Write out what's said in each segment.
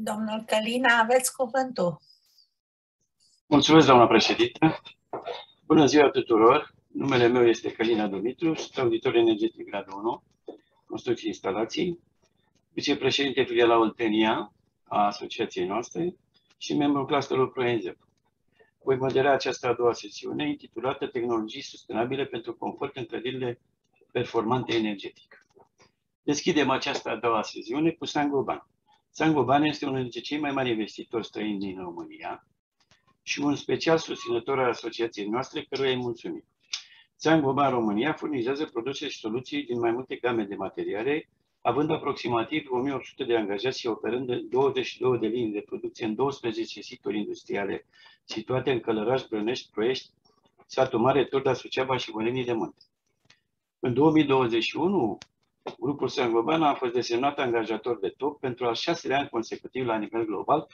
Domnul Călina, aveți cuvântul. Mulțumesc, doamna președintă. Bună ziua tuturor. Numele meu este Călina Dumitru, sunt auditor energetic gradul 1, construcții instalații, vicepreședinte filiala Oltenia a asociației noastre și membru clusterului ProENZEP. Voi modera această a doua sesiune intitulată Tehnologii sustenabile pentru confort în clădirile performante energetic. Deschidem această a doua sesiune cu Saint-Gobain. Saint-Gobain este unul dintre cei mai mari investitori străini din România și un special susținător al asociației noastre, căruia îi mulțumim. Saint-Gobain România furnizează produse și soluții din mai multe game de materiale, având aproximativ 1800 de angajați și operând 22 de linii de producție în 12 situri industriale situate în Călăraș, Brănești, Ploiești, Satul Mare, Turda, Suceava și Vălenii de Munte. În 2021, grupul Saint-Gobain a fost desemnat angajator de top pentru al 6-lea an consecutiv la nivel global,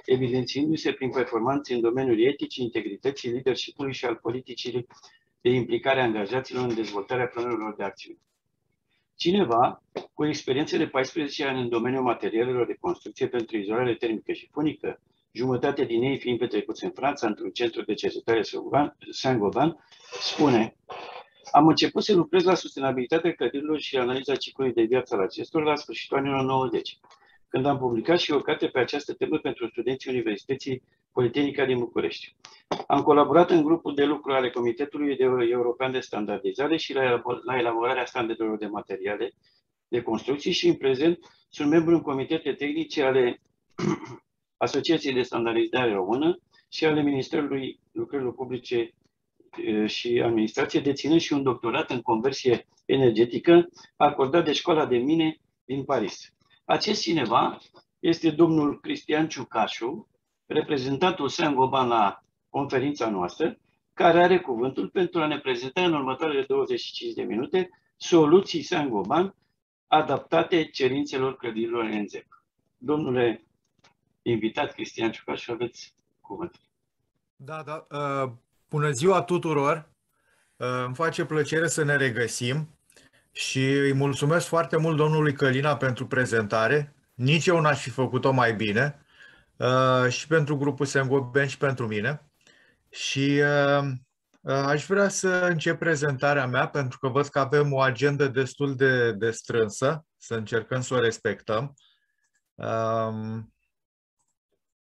evidențiindu-se prin performanțe în domeniul eticii, integrității, leadership-ului și al politicii de implicare a angajaților în dezvoltarea planurilor de acțiune. Cineva cu experiență de 14 ani în domeniul materialelor de construcție pentru izolare termică și fonică, jumătate din ei fiind petrecuți în Franța, într-un centru de cercetare Saint-Gobain, spune: am început să lucrez la sustenabilitatea clădirilor și analiza ciclului de viață al acestor la sfârșitul anilor 90, când am publicat și o carte pe această temă pentru studenții Universității Politehnica din București. Am colaborat în grupul de lucru ale Comitetului European de Standardizare și la elaborarea standardelor de materiale de construcții și în prezent sunt membru în comitete tehnice ale Asociației de Standardizare Română și ale Ministerului Lucrărilor Publice și Administrație, deținând și un doctorat în conversie energetică acordat de Școala de Mine din Paris. Acest cineva este domnul Cristian Ciucașu, reprezentantul Saint-Gobain la conferința noastră, care are cuvântul pentru a ne prezenta în următoarele 25 de minute soluții Saint-Gobain adaptate cerințelor clădirilor ENZEP. Domnule invitat Cristian Ciucașu, aveți cuvântul. Da. Bună ziua tuturor! Îmi face plăcere să ne regăsim și îi mulțumesc foarte mult domnului Călina pentru prezentare. Nici eu n-aș fi făcut-o mai bine, și pentru grupul Saint-Gobain și pentru mine. Și aș vrea să încep prezentarea mea, pentru că văd că avem o agendă destul de strânsă, să încercăm să o respectăm.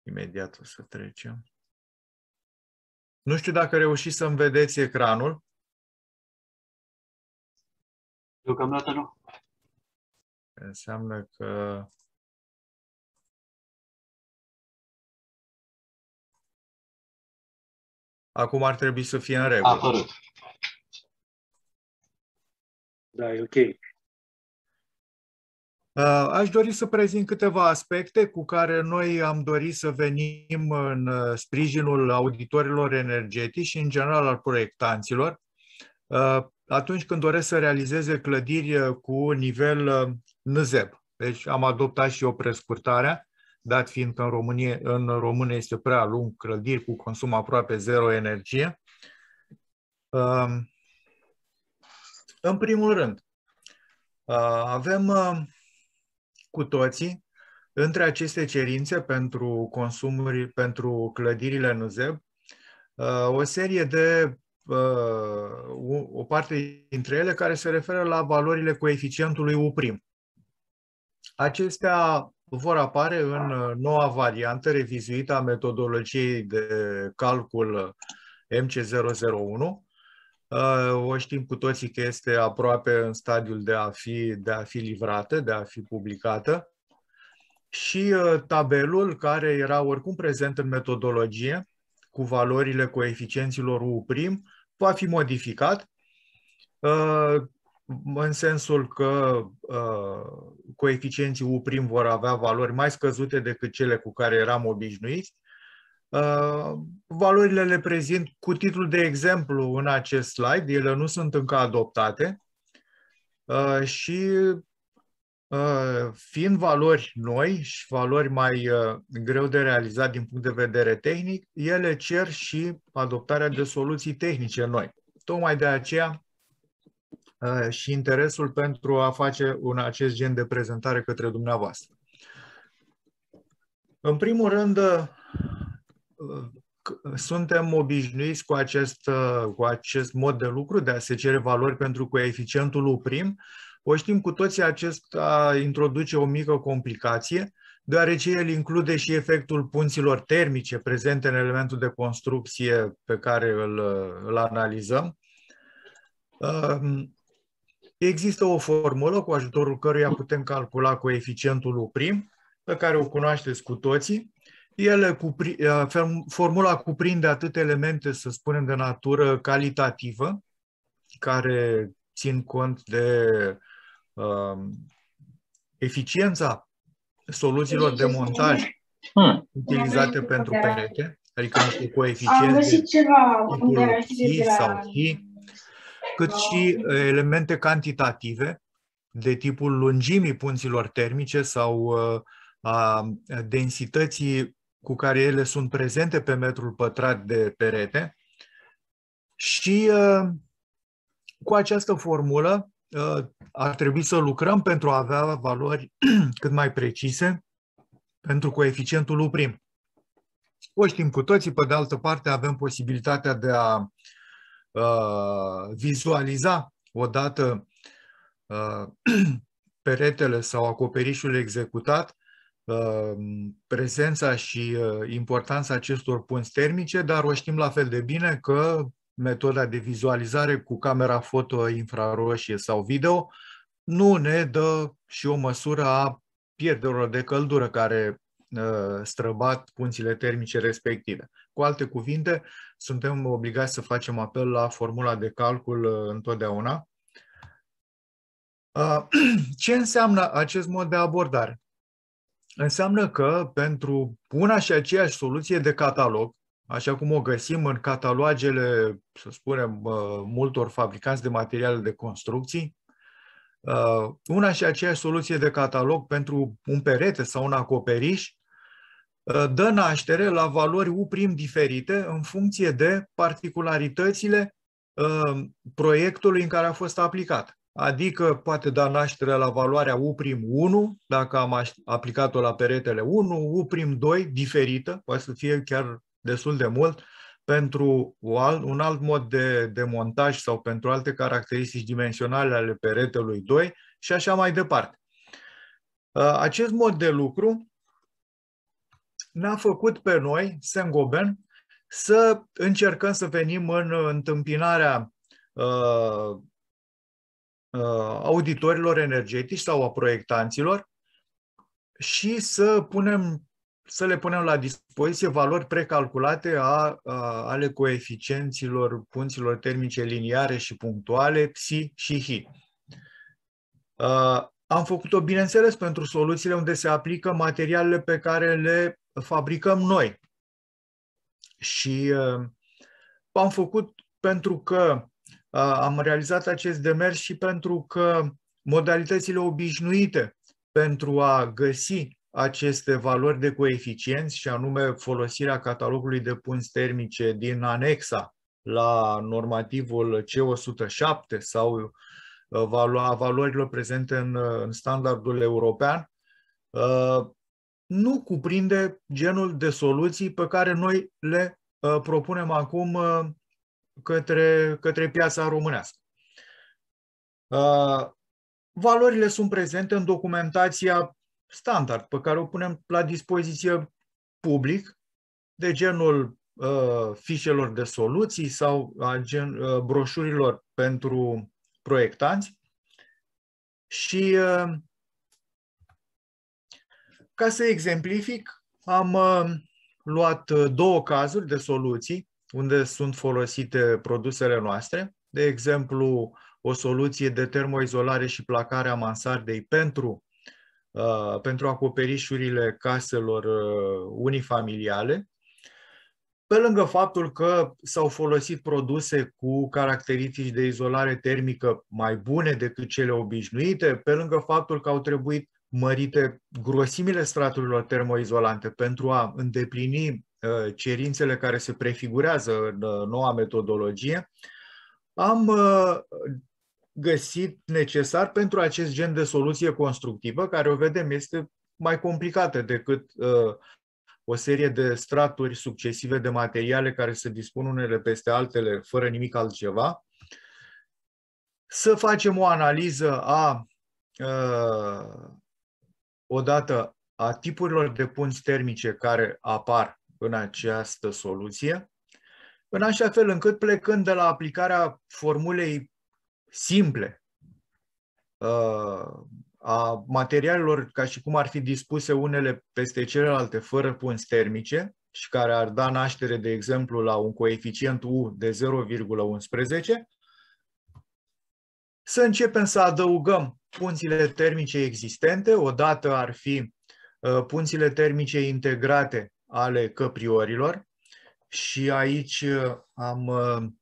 Imediat o să trecem. Nu știu dacă reușiți să-mi vedeți ecranul. Deocamdată nu. Înseamnă că... Acum ar trebui să fie în regulă. A apărut. Da, e ok. Aș dori să prezint câteva aspecte cu care noi am dorit să venim în sprijinul auditorilor energetici și în general al proiectanților atunci când doresc să realizeze clădiri cu nivel NZEB. Deci am adoptat și o prescurtare, dat fiind că în română este prea lung, clădiri cu consum aproape zero energie. În primul rând, avem cu toții, între aceste cerințe pentru consumuri, pentru clădirile NZEB, o serie de, o parte dintre ele care se referă la valorile coeficientului U'. Acestea vor apare în noua variantă revizuită a metodologiei de calcul MC001. O știm cu toții că este aproape în stadiul de a fi livrată, de a fi publicată. Și tabelul, care era oricum prezent în metodologie, cu valorile coeficienților U', va fi modificat în sensul că coeficienții U' vor avea valori mai scăzute decât cele cu care eram obișnuiți. Valorile le prezint cu titlul de exemplu în acest slide, ele nu sunt încă adoptate și fiind valori noi și valori mai greu de realizat din punct de vedere tehnic, ele cer și adoptarea de soluții tehnice noi. Tocmai de aceea și interesul pentru a face acest gen de prezentare către dumneavoastră. În primul rând, suntem obișnuiți cu acest mod de lucru de a se cere valori pentru coeficientul U'. O știm cu toții, acesta introduce o mică complicație, deoarece el include și efectul punților termice prezente în elementul de construcție pe care îl analizăm. Există o formulă cu ajutorul căruia putem calcula coeficientul U', pe care o cunoașteți cu toții. Formula cuprinde atât elemente, să spunem, de natură calitativă, care țin cont de eficiența soluțiilor de montaj utilizate pentru perete, adică niște coeficienți de tipul Phi sau Chi, cât și elemente cantitative de tipul lungimii punților termice sau a densității cu care ele sunt prezente pe metrul pătrat de perete. Și cu această formulă ar trebui să lucrăm pentru a avea valori cât mai precise pentru coeficientul U'. O știm cu toții, pe de altă parte avem posibilitatea de a vizualiza odată peretele sau acoperișul executat, prezența și importanța acestor punți termice, dar o știm la fel de bine că metoda de vizualizare cu camera foto infraroșie sau video nu ne dă și o măsură a pierderilor de căldură care străbat punțile termice respective. Cu alte cuvinte, suntem obligați să facem apel la formula de calcul întotdeauna. Ce înseamnă acest mod de abordare? Înseamnă că pentru una și aceeași soluție de catalog, așa cum o găsim în catalogele, să spunem, multor fabricanți de materiale de construcții, una și aceeași soluție de catalog pentru un perete sau un acoperiș dă naștere la valori U' diferite în funcție de particularitățile proiectului în care a fost aplicat. Adică poate da naștere la valoarea U'1, dacă am aplicat-o la peretele 1, U'2 diferită, poate să fie chiar destul de mult, pentru un alt mod de montaj sau pentru alte caracteristici dimensionale ale peretelui 2 și așa mai departe. Acest mod de lucru ne-a făcut pe noi, Saint-Gobain, să încercăm să venim în întâmpinarea auditorilor energetici sau a proiectanților și să le punem la dispoziție valori precalculate ale coeficienților punților termice liniare și punctuale, Psi și Hi. Am făcut-o, bineînțeles, pentru soluțiile unde se aplică materialele pe care le fabricăm noi. Și am făcut pentru că am realizat acest demers și pentru că modalitățile obișnuite pentru a găsi aceste valori de coeficienți, și anume folosirea catalogului de punți termice din anexa la normativul C107 sau a valorilor prezente în standardul european, nu cuprinde genul de soluții pe care noi le propunem acum către piața românească. Valorile sunt prezente în documentația standard pe care o punem la dispoziție public, de genul fișelor de soluții sau broșurilor pentru proiectanți. Și ca să exemplific, am luat două cazuri de soluții unde sunt folosite produsele noastre. De exemplu, o soluție de termoizolare și placare a mansardei pentru acoperișurile caselor unifamiliale. Pe lângă faptul că s-au folosit produse cu caracteristici de izolare termică mai bune decât cele obișnuite, pe lângă faptul că au trebuit mărite grosimile straturilor termoizolante pentru a îndeplini cerințele care se prefigurează în noua metodologie, am găsit necesar pentru acest gen de soluție constructivă, care o vedem este mai complicată decât o serie de straturi succesive de materiale care se dispun unele peste altele fără nimic altceva. Să facem o analiză odată a tipurilor de punți termice care apar în această soluție, în așa fel încât, plecând de la aplicarea formulei simple a materialelor ca și cum ar fi dispuse unele peste celelalte fără punți termice și care ar da naștere, de exemplu, la un coeficient U de 0,11, să începem să adăugăm punțile termice existente. Odată ar fi punțile termice integrate ale căpriorilor și aici am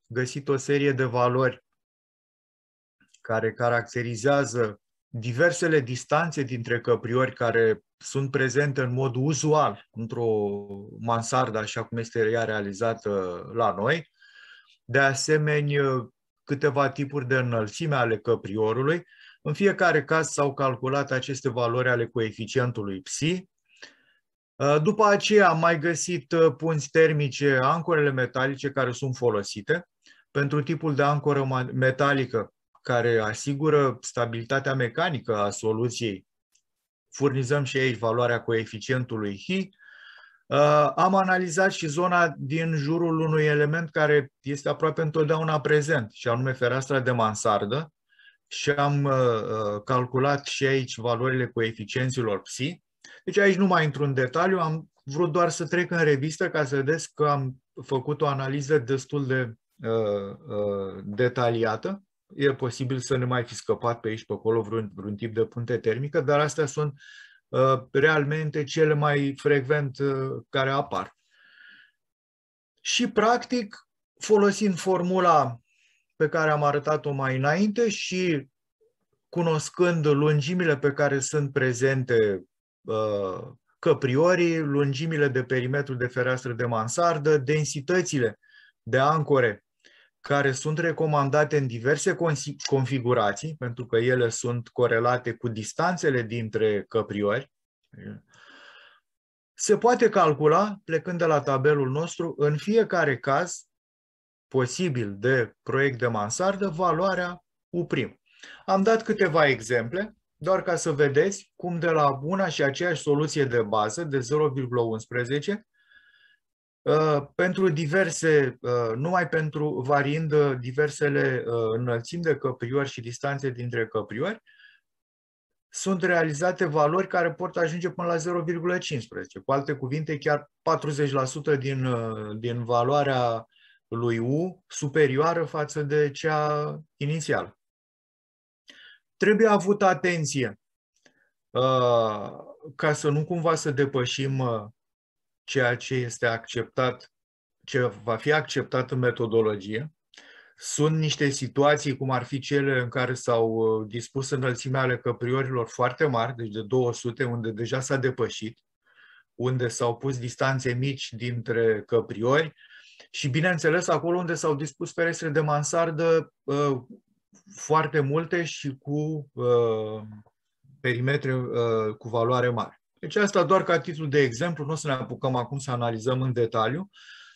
găsit o serie de valori care caracterizează diversele distanțe dintre căpriori care sunt prezente în mod uzual într-o mansardă, așa cum este ea realizată la noi. De asemenea, câteva tipuri de înălțime ale căpriorului. În fiecare caz s-au calculat aceste valori ale coeficientului psi. După aceea am mai găsit punți termice, ancorele metalice care sunt folosite. Pentru tipul de ancoră metalică care asigură stabilitatea mecanică a soluției, furnizăm și aici valoarea coeficientului Hi. Am analizat și zona din jurul unui element care este aproape întotdeauna prezent, și anume fereastra de mansardă, și am calculat și aici valorile coeficienților psi. Deci aici nu mai intru în detaliu, am vrut doar să trec în revistă ca să vedeți că am făcut o analiză destul de detaliată. E posibil să ne mai fi scăpat pe aici pe acolo vreun tip de punte termică, dar astea sunt realmente cele mai frecvent care apar. Și practic, folosind formula pe care am arătat-o mai înainte și cunoscând lungimile pe care sunt prezente căpriorii, lungimile de perimetru de fereastră de mansardă, densitățile de ancore care sunt recomandate în diverse configurații, pentru că ele sunt corelate cu distanțele dintre căpriori, se poate calcula, plecând de la tabelul nostru, în fiecare caz posibil de proiect de mansardă, valoarea U'. Am dat câteva exemple, doar ca să vedeți cum de la una și aceeași soluție de bază, de 0,11, pentru diverse, numai pentru variind diversele înălțimi de căpriori și distanțe dintre căpriori, sunt realizate valori care pot ajunge până la 0,15. Cu alte cuvinte, chiar 40% din valoarea lui U superioară față de cea inițială. Trebuie avut atenție ca să nu cumva să depășim ceea ce este acceptat, ce va fi acceptat în metodologie. Sunt niște situații, cum ar fi cele în care s-au dispus înălțimea ale căpriorilor foarte mari, deci de 200, unde deja s-a depășit, unde s-au pus distanțe mici dintre căpriori și, bineînțeles, acolo unde s-au dispus ferestre de mansardă foarte multe și cu perimetre cu valoare mare. Deci asta doar ca titlu de exemplu, nu o să ne apucăm acum să analizăm în detaliu.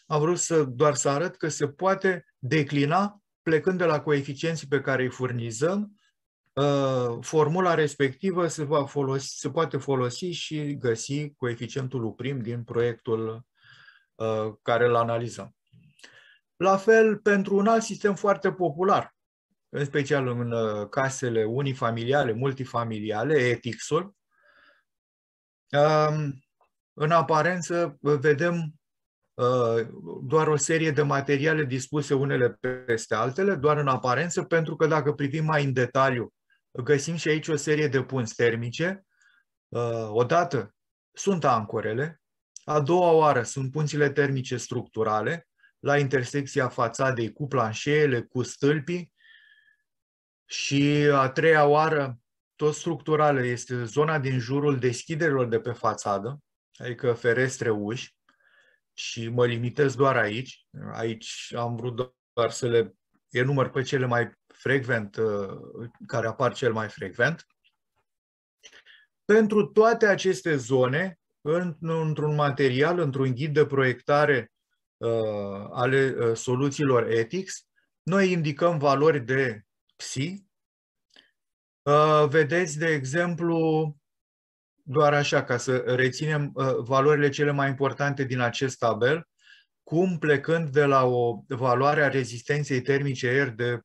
Am vrut doar să arăt că se poate declina, plecând de la coeficienții pe care îi furnizăm, formula respectivă se poate folosi și găsi coeficientul U' din proiectul care îl analizăm. La fel, pentru un alt sistem foarte popular, în special în casele unifamiliale, multifamiliale, ETIX-ul, în aparență vedem doar o serie de materiale dispuse unele peste altele, doar în aparență, pentru că dacă privim mai în detaliu, găsim și aici o serie de punți termice. Odată sunt ancorele, a doua oară sunt punțile termice structurale, la intersecția fațadei cu planșeele, cu stâlpii, și a treia oară, tot structurală, este zona din jurul deschiderilor de pe fațadă, adică ferestre, uși, și mă limitez doar aici. Aici am vrut doar să le enumăr pe cele mai frecvent, care apar cel mai frecvent. Pentru toate aceste zone, într-un material, într-un ghid de proiectare ale soluțiilor ethics. Noi indicăm valori de psi. Vedeți, de exemplu, doar așa, ca să reținem valorile cele mai importante din acest tabel, cum plecând de la o valoare a rezistenței termice R de 4,59,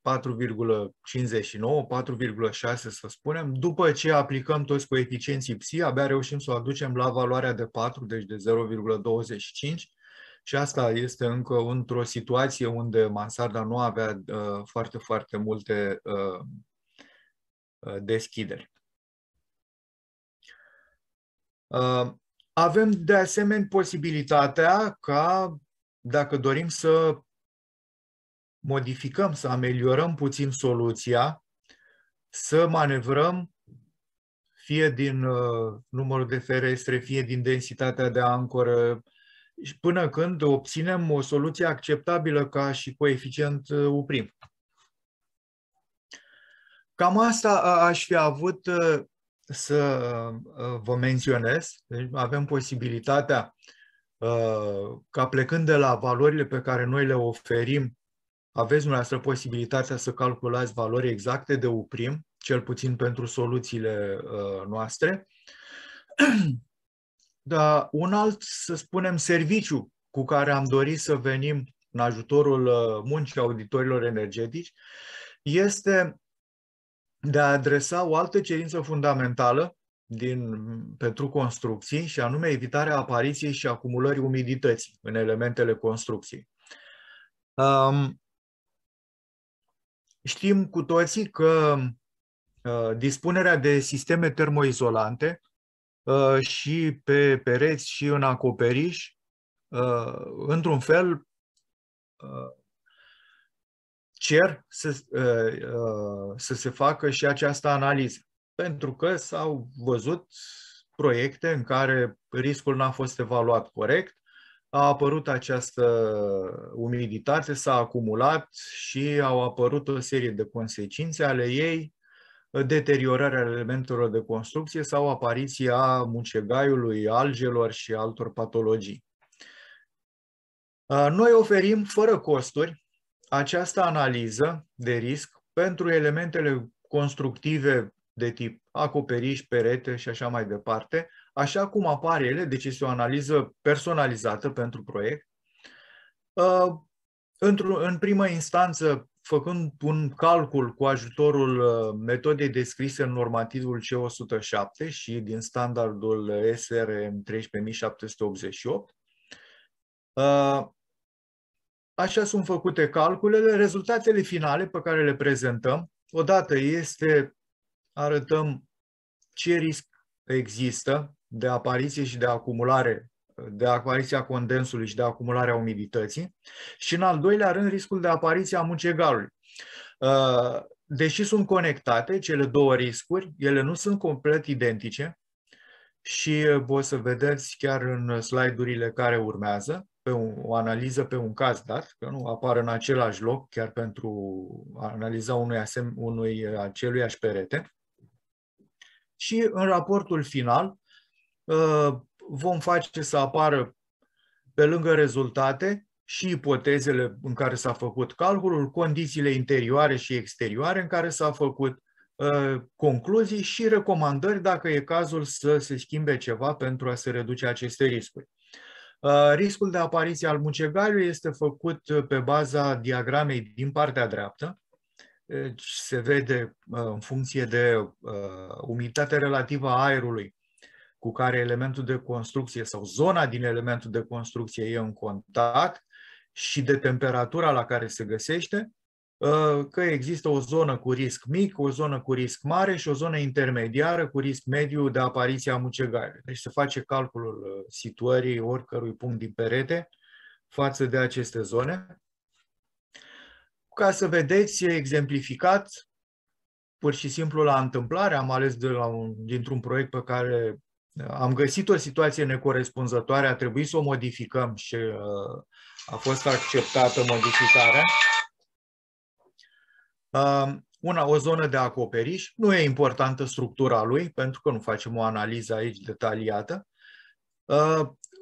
4,6 să spunem, după ce aplicăm toți coeficienții psi, abia reușim să o aducem la valoarea de 4, deci de 0,25, și asta este încă într-o situație unde mansarda nu avea foarte, foarte multe deschideri. Avem de asemenea posibilitatea ca, dacă dorim să modificăm, să ameliorăm puțin soluția, să manevrăm fie din numărul de ferestre, fie din densitatea de ancoră, până când obținem o soluție acceptabilă ca și coeficient U'. Cam asta aș fi avut să vă menționez. Deci avem posibilitatea ca plecând de la valorile pe care noi le oferim, aveți dumneavoastră posibilitatea să calculați valori exacte de U', cel puțin pentru soluțiile noastre. Dar un alt, să spunem, serviciu cu care am dorit să venim în ajutorul muncii auditorilor energetici este de a adresa o altă cerință fundamentală pentru construcții, și anume evitarea apariției și acumulării umidității în elementele construcției. Știm cu toții că dispunerea de sisteme termoizolante și pe pereți și în acoperiș, într-un fel, cer să se facă și această analiză. Pentru că s-au văzut proiecte în care riscul n-a fost evaluat corect, a apărut această umiditate, s-a acumulat și au apărut o serie de consecințe ale ei, deteriorarea elementelor de construcție sau apariția mucegaiului, algelor și altor patologii. Noi oferim fără costuri această analiză de risc pentru elementele constructive de tip acoperiș, perete și așa mai departe, așa cum apar ele, deci este o analiză personalizată pentru proiect. În primă instanță, făcând un calcul cu ajutorul metodei descrise în normativul C107 și din standardul SRM 13788, așa sunt făcute calculele. Rezultatele finale pe care le prezentăm, odată arătăm ce risc există de apariție și de acumulare, de apariția condensului și de acumularea umidității, și în al doilea rând riscul de apariție a mucegalului. Deși sunt conectate cele două riscuri, ele nu sunt complet identice și o să vedeți chiar în slide-urile care urmează, o analiză pe un caz dat, că nu apar în același loc, chiar pentru a analiza aceluiași perete. Și în raportul final vom face să apară pe lângă rezultate și ipotezele în care s-a făcut calculul, condițiile interioare și exterioare în care s-a făcut concluzii și recomandări dacă e cazul să se schimbe ceva pentru a se reduce aceste riscuri. Riscul de apariție al mucegaiului este făcut pe baza diagramei din partea dreaptă. Deci se vede în funcție de umiditatea relativă a aerului cu care elementul de construcție sau zona din elementul de construcție e în contact și de temperatura la care se găsește, că există o zonă cu risc mic, o zonă cu risc mare și o zonă intermediară cu risc mediu de apariție a mucegaiului. Deci se face calculul situării oricărui punct din perete față de aceste zone. Ca să vedeți exemplificat, pur și simplu la întâmplare, am ales dintr-un proiect pe care am găsit o situație necorespunzătoare, a trebuit să o modificăm și a fost acceptată modificarea. O zonă de acoperiș, nu e importantă structura lui, pentru că nu facem o analiză aici detaliată.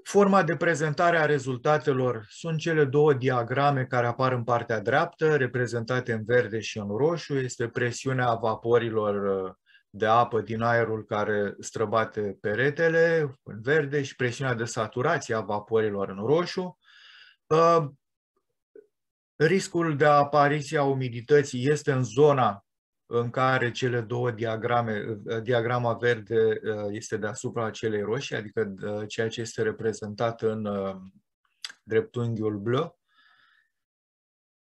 Forma de prezentare a rezultatelor sunt cele două diagrame care apar în partea dreaptă, reprezentate în verde și în roșu. Este presiunea vaporilor de apă din aerul care străbate peretele în verde și presiunea de saturație a vaporilor în roșu. Riscul de apariție a umidității este în zona în care cele două diagrame, diagrama verde este deasupra celei roșii, adică ceea ce este reprezentat în dreptunghiul bleu.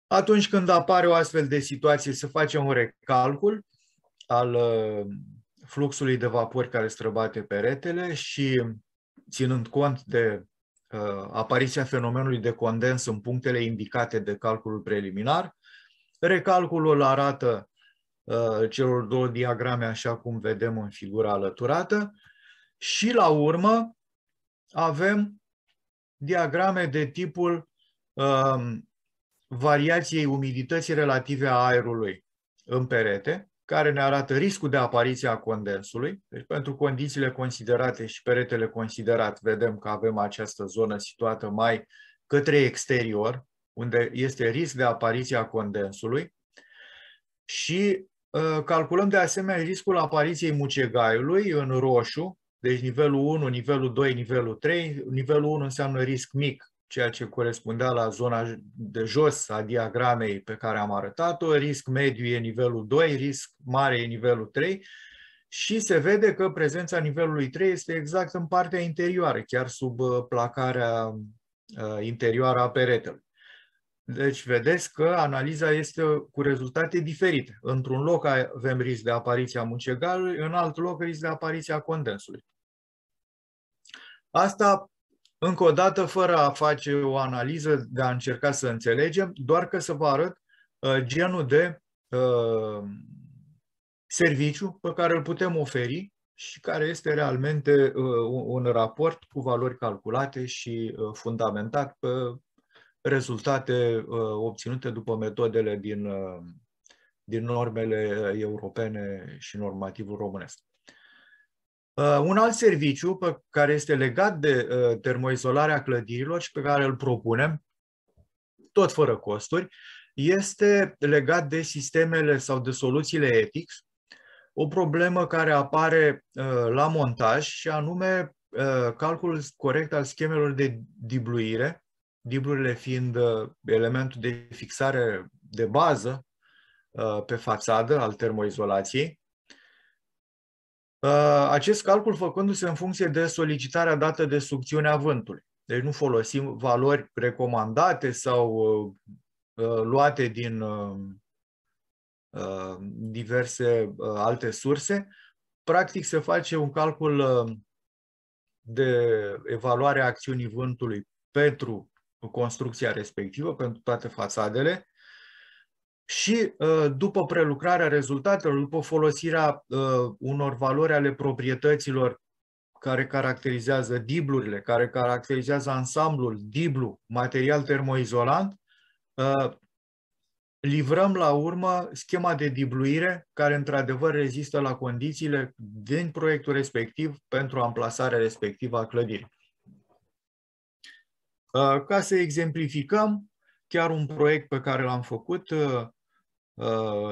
Atunci când apare o astfel de situație, se face un recalcul al fluxului de vapori care străbate peretele și, ținând cont de apariția fenomenului de condens în punctele indicate de calculul preliminar, recalculul arată celor două diagrame așa cum vedem în figura alăturată și la urmă avem diagrame de tipul variației umidității relative a aerului în perete, care ne arată riscul de apariție a condensului. Deci pentru condițiile considerate și peretele considerat, vedem că avem această zonă situată mai către exterior, unde este risc de apariție a condensului. Și calculăm de asemenea riscul apariției mucegaiului în roșu, deci nivelul 1, nivelul 2, nivelul 3. Nivelul 1 înseamnă risc mic, ceea ce corespundea la zona de jos a diagramei pe care am arătat-o, risc mediu e nivelul 2, risc mare e nivelul 3 și se vede că prezența nivelului 3 este exact în partea interioară, chiar sub placarea interioară a peretelui. Deci vedeți că analiza este cu rezultate diferite. Într-un loc avem risc de apariție a mucegaiului, în alt loc risc de apariție a condensului. Asta, încă o dată, fără a face o analiză, de a încerca să înțelegem, doar că să vă arăt genul de serviciu pe care îl putem oferi și care este realmente un raport cu valori calculate și fundamentat pe rezultate obținute după metodele din normele europene și normativul românesc. Un alt serviciu care este legat de termoizolarea clădirilor și pe care îl propunem, tot fără costuri, este legat de sistemele sau de soluțiile ETICS, o problemă care apare la montaj și anume calculul corect al schemelor de dibluire, diblurile fiind elementul de fixare de bază pe fațadă al termoizolației. Acest calcul făcându-se în funcție de solicitarea dată de sucțiunea vântului. Deci nu folosim valori recomandate sau luate din diverse alte surse. Practic se face un calcul de evaluare a acțiunii vântului pentru construcția respectivă, pentru toate fațadele și după prelucrarea rezultatelor, după folosirea unor valori ale proprietăților care caracterizează diblurile, care caracterizează ansamblul diblu, material termoizolant, livrăm la urmă schema de dibluire care într-adevăr rezistă la condițiile din proiectul respectiv pentru amplasarea respectivă a clădirii. Ca să exemplificăm, chiar un proiect pe care l-am făcut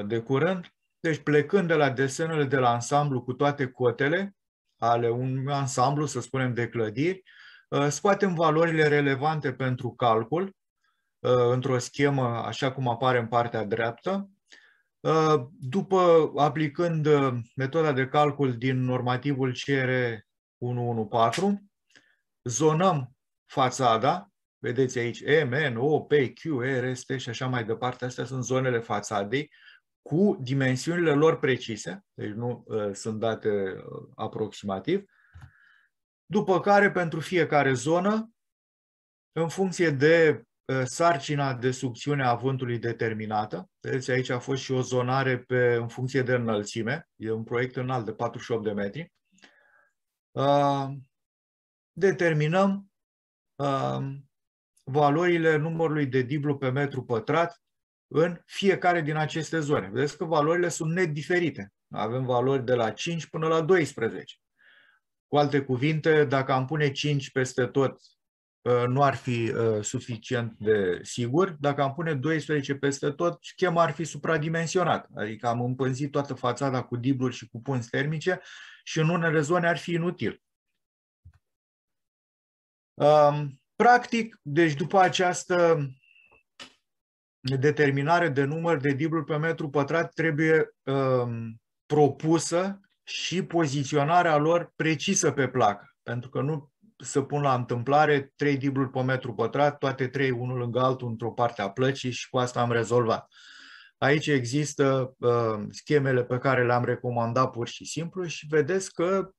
de curând, deci plecând de la desenele de la ansamblu cu toate cotele ale unui ansamblu, să spunem, de clădiri, scoatem valorile relevante pentru calcul într-o schemă așa cum apare în partea dreaptă. După aplicând metoda de calcul din normativul CR 114, zonăm fațada, vedeți aici M, N, O, P, Q, R, S, T și așa mai departe, astea sunt zonele fațadei cu dimensiunile lor precise, deci nu sunt date aproximativ, după care pentru fiecare zonă, în funcție de sarcina de sucțiune a vântului determinată, vedeți aici a fost și o zonare în funcție de înălțime, e un proiect înalt de 48 de metri, determinăm valorile numărului de diblu pe metru pătrat în fiecare din aceste zone. Vedeți că valorile sunt net diferite. Avem valori de la 5 până la 12. Cu alte cuvinte, dacă am pune 5 peste tot, nu ar fi suficient de sigur. Dacă am pune 12 peste tot, schema ar fi supradimensionată. Adică am împânzit toată fațada cu dibluri și cu punți termice și în unele zone ar fi inutil. Practic, deci după această determinare de număr de dibluri pe metru pătrat trebuie propusă și poziționarea lor precisă pe placă, pentru că nu să pun la întâmplare 3 dibluri pe metru pătrat, toate 3 unul lângă altul într-o parte a plăcii și cu asta am rezolvat. Aici există schemele pe care le-am recomandat pur și simplu și vedeți că,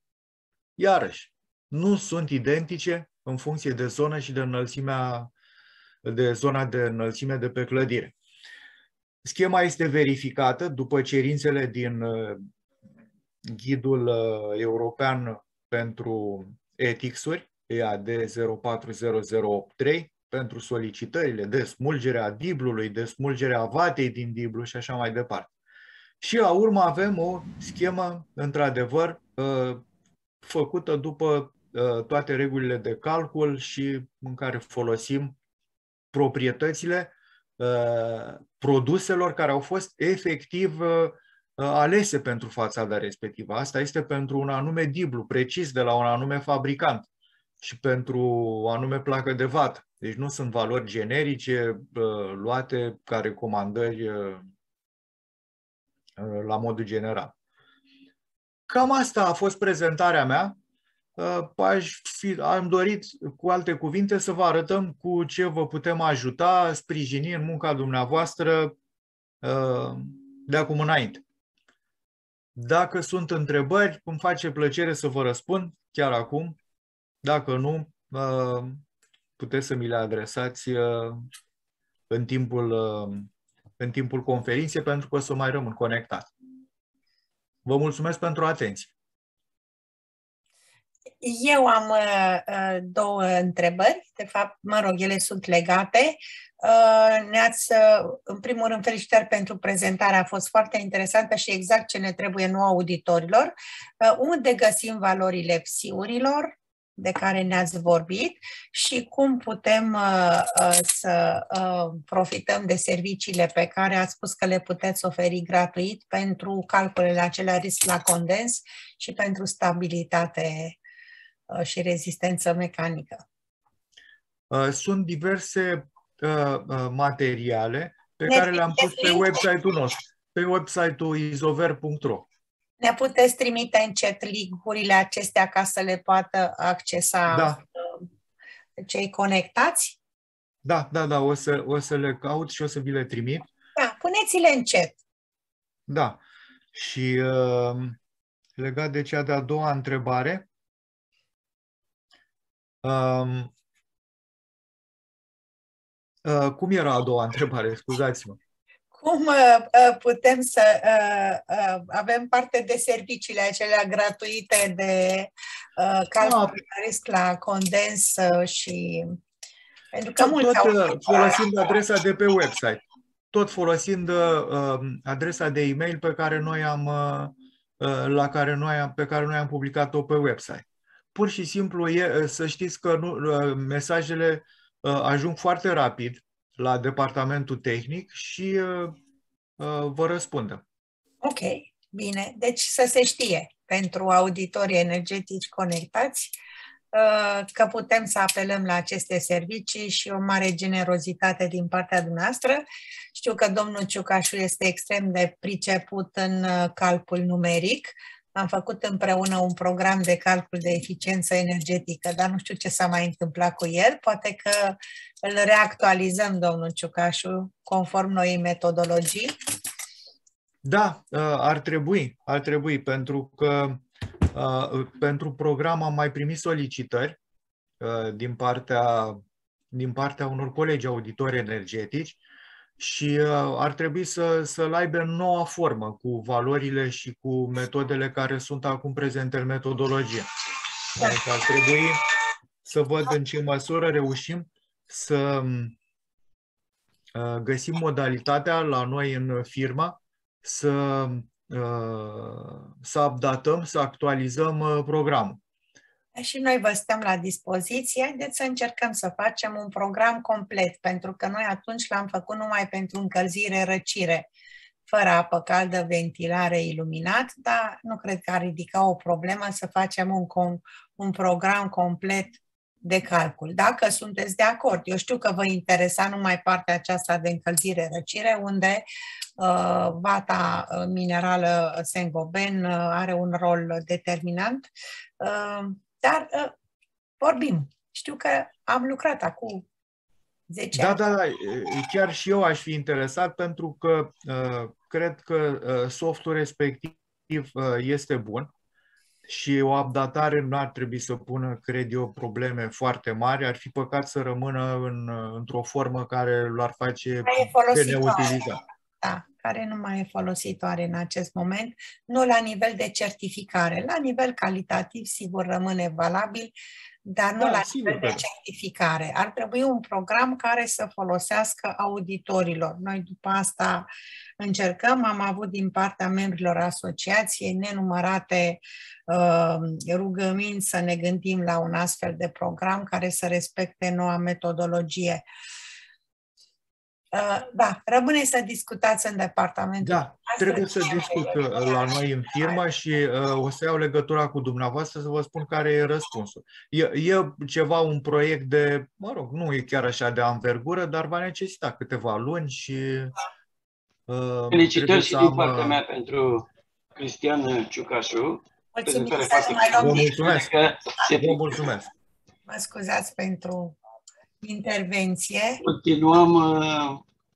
iarăși, nu sunt identice în funcție de zonă și de înălțimea, de zona de înălțime de pe clădire. Schema este verificată după cerințele din ghidul european pentru ETICS-uri, EAD 040083, pentru solicitările de smulgere a diblului, de smulgere a vatei din diblu și așa mai departe. Și la urmă avem o schemă, într-adevăr, făcută după toate regulile de calcul și în care folosim proprietățile produselor care au fost efectiv alese pentru fațada respectivă. Asta este pentru un anume diblu, precis de la un anume fabricant și pentru o anume placă de vată. Deci nu sunt valori generice luate ca recomandări la modul general. Cam asta a fost prezentarea mea. Am dorit, cu alte cuvinte, să vă arătăm cu ce vă putem ajuta, sprijini în munca dumneavoastră de acum înainte. Dacă sunt întrebări, îmi face plăcere să vă răspund chiar acum. Dacă nu, puteți să mi le adresați în timpul conferinței, pentru că o să mai rămân conectat. Vă mulțumesc pentru atenție. Eu am două întrebări, de fapt, mă rog, ele sunt legate. În primul rând, felicitări pentru prezentare, a fost foarte interesantă și exact ce ne trebuie nouă auditorilor. Unde găsim valorile psiurilor de care ne-ați vorbit și cum putem să profităm de serviciile pe care ați spus că le puteți oferi gratuit pentru calculele acelea risc la condens și pentru stabilitate și rezistență mecanică. Sunt diverse materiale pe care le-am pus pe website-ul nostru, pe website-ul isover.ro. Ne puteți trimite încet link-urile acestea ca să le poată accesa cei conectați? Da, o să le caut și o să vi le trimit. Da, puneți-le încet. Da. Și legat de cea de-a doua întrebare, cum era a doua întrebare? Scuzați-mă. Cum putem să avem parte de serviciile acelea gratuite de calcul de risc la condens și... Pentru că tot folosind adresa de pe website. Tot folosind adresa de e-mail pe care noi am publicat-o pe website. Pur și simplu să știți că mesajele ajung foarte rapid la departamentul tehnic și vă răspundem. Ok, bine. Deci să se știe pentru auditorii energetici conectați că putem să apelăm la aceste servicii și o mare generozitate din partea dumneavoastră. Știu că domnul Ciucașu este extrem de priceput în calcul numeric. Am făcut împreună un program de calcul de eficiență energetică, dar nu știu ce s-a mai întâmplat cu el. Poate că îl reactualizăm, domnul Ciucașu, conform noii metodologii. Da, ar trebui, pentru că pentru program am mai primit solicitări din partea unor colegi auditori energetici și ar trebui să-l aibă în noua formă, cu valorile și cu metodele care sunt acum prezente în metodologie. Da. Deci ar trebui să văd în ce măsură reușim să găsim modalitatea la noi în firmă să updatăm, să actualizăm programul. Și noi vă stăm la dispoziție. Haideți să încercăm să facem un program complet, pentru că noi atunci l-am făcut numai pentru încălzire-răcire, fără apă caldă, ventilare, iluminat, dar nu cred că ar ridica o problemă să facem un program complet de calcul. Dacă sunteți de acord, eu știu că vă interesa numai partea aceasta de încălzire-răcire, unde vata minerală Saint-Gobain are un rol determinant, dar vorbim. Știu că am lucrat acum 10 ani. Da, chiar și eu aș fi interesat pentru că cred că softul respectiv este bun și o updatare nu ar trebui să pună, cred eu, probleme foarte mari. Ar fi păcat să rămână într-o formă care l-ar face de neutilizat. Da, care nu mai e folositoare în acest moment, nu la nivel de certificare. La nivel calitativ, sigur, rămâne valabil, dar nu la nivel de certificare. Ar trebui un program care să folosească auditorilor. Noi după asta încercăm, am avut din partea membrilor asociației nenumărate rugăminți să ne gândim la un astfel de program care să respecte noua metodologie. Da, rămâne să discutați în departamentul. Da, trebuie să discut la noi în firmă și o să iau legătura cu dumneavoastră să vă spun care e răspunsul. E ceva, un proiect de, mă rog, nu e chiar așa de anvergură, dar va necesita câteva luni și... Felicitări și din partea mea pentru Cristian Ciucașu. Vă mulțumesc. Vă mulțumesc. Mă scuzați pentru intervenție.